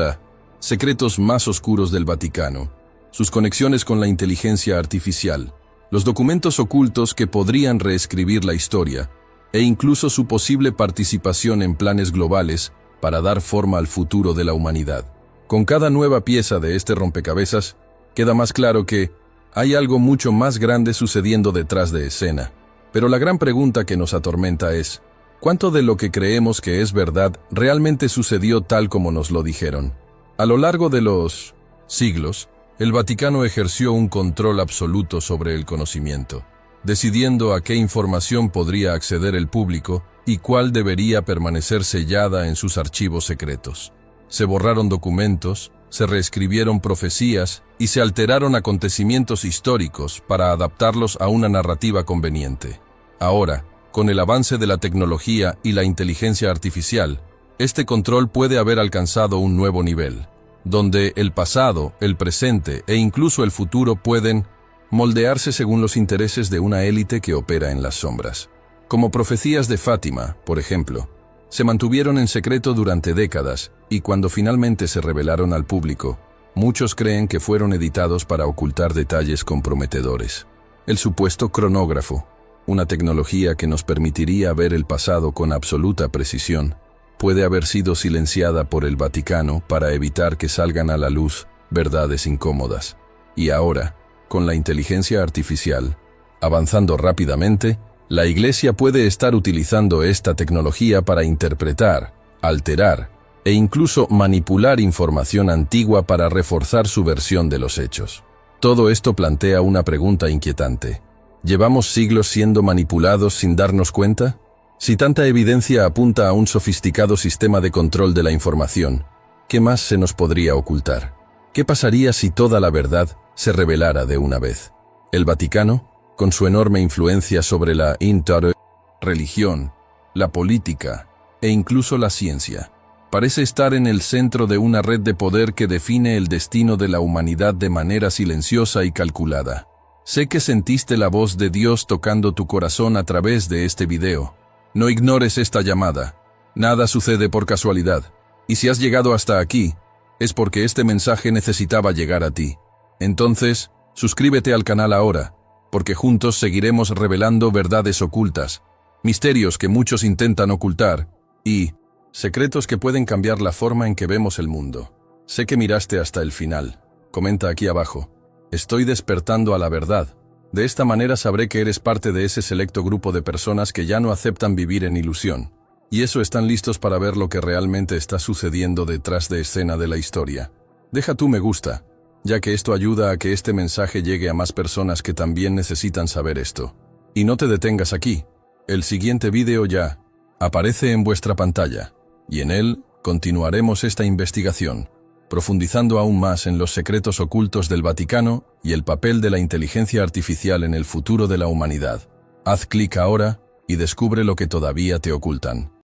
secretos más oscuros del Vaticano, sus conexiones con la inteligencia artificial, los documentos ocultos que podrían reescribir la historia, e incluso su posible participación en planes globales para dar forma al futuro de la humanidad. Con cada nueva pieza de este rompecabezas, queda más claro que hay algo mucho más grande sucediendo detrás de escena. Pero la gran pregunta que nos atormenta es, ¿cuánto de lo que creemos que es verdad realmente sucedió tal como nos lo dijeron? A lo largo de los siglos, el Vaticano ejerció un control absoluto sobre el conocimiento, decidiendo a qué información podría acceder el público y cuál debería permanecer sellada en sus archivos secretos. Se borraron documentos, se reescribieron profecías y se alteraron acontecimientos históricos para adaptarlos a una narrativa conveniente. Ahora, con el avance de la tecnología y la inteligencia artificial, este control puede haber alcanzado un nuevo nivel, donde el pasado, el presente e incluso el futuro pueden moldearse según los intereses de una élite que opera en las sombras. Como profecías de Fátima, por ejemplo, se mantuvieron en secreto durante décadas y cuando finalmente se revelaron al público, muchos creen que fueron editados para ocultar detalles comprometedores. El supuesto cronógrafo, una tecnología que nos permitiría ver el pasado con absoluta precisión, puede haber sido silenciada por el Vaticano para evitar que salgan a la luz verdades incómodas. Y ahora, con la inteligencia artificial, avanzando rápidamente, la Iglesia puede estar utilizando esta tecnología para interpretar, alterar e incluso manipular información antigua para reforzar su versión de los hechos. Todo esto plantea una pregunta inquietante. ¿Llevamos siglos siendo manipulados sin darnos cuenta? Si tanta evidencia apunta a un sofisticado sistema de control de la información, ¿qué más se nos podría ocultar? ¿Qué pasaría si toda la verdad se revelara de una vez? El Vaticano, con su enorme influencia sobre la religión, la política e incluso la ciencia, parece estar en el centro de una red de poder que define el destino de la humanidad de manera silenciosa y calculada. Sé que sentiste la voz de Dios tocando tu corazón a través de este video. No ignores esta llamada. Nada sucede por casualidad. Y si has llegado hasta aquí, es porque este mensaje necesitaba llegar a ti. Entonces, suscríbete al canal ahora, porque juntos seguiremos revelando verdades ocultas, misterios que muchos intentan ocultar, y secretos que pueden cambiar la forma en que vemos el mundo. Sé que miraste hasta el final. Comenta aquí abajo. Estoy despertando a la verdad. De esta manera sabré que eres parte de ese selecto grupo de personas que ya no aceptan vivir en ilusión. Y eso están listos para ver lo que realmente está sucediendo detrás de escena de la historia. Deja tu me gusta, ya que esto ayuda a que este mensaje llegue a más personas que también necesitan saber esto. Y no te detengas aquí. El siguiente video ya aparece en vuestra pantalla, y en él continuaremos esta investigación, profundizando aún más en los secretos ocultos del Vaticano y el papel de la inteligencia artificial en el futuro de la humanidad. Haz clic ahora y descubre lo que todavía te ocultan.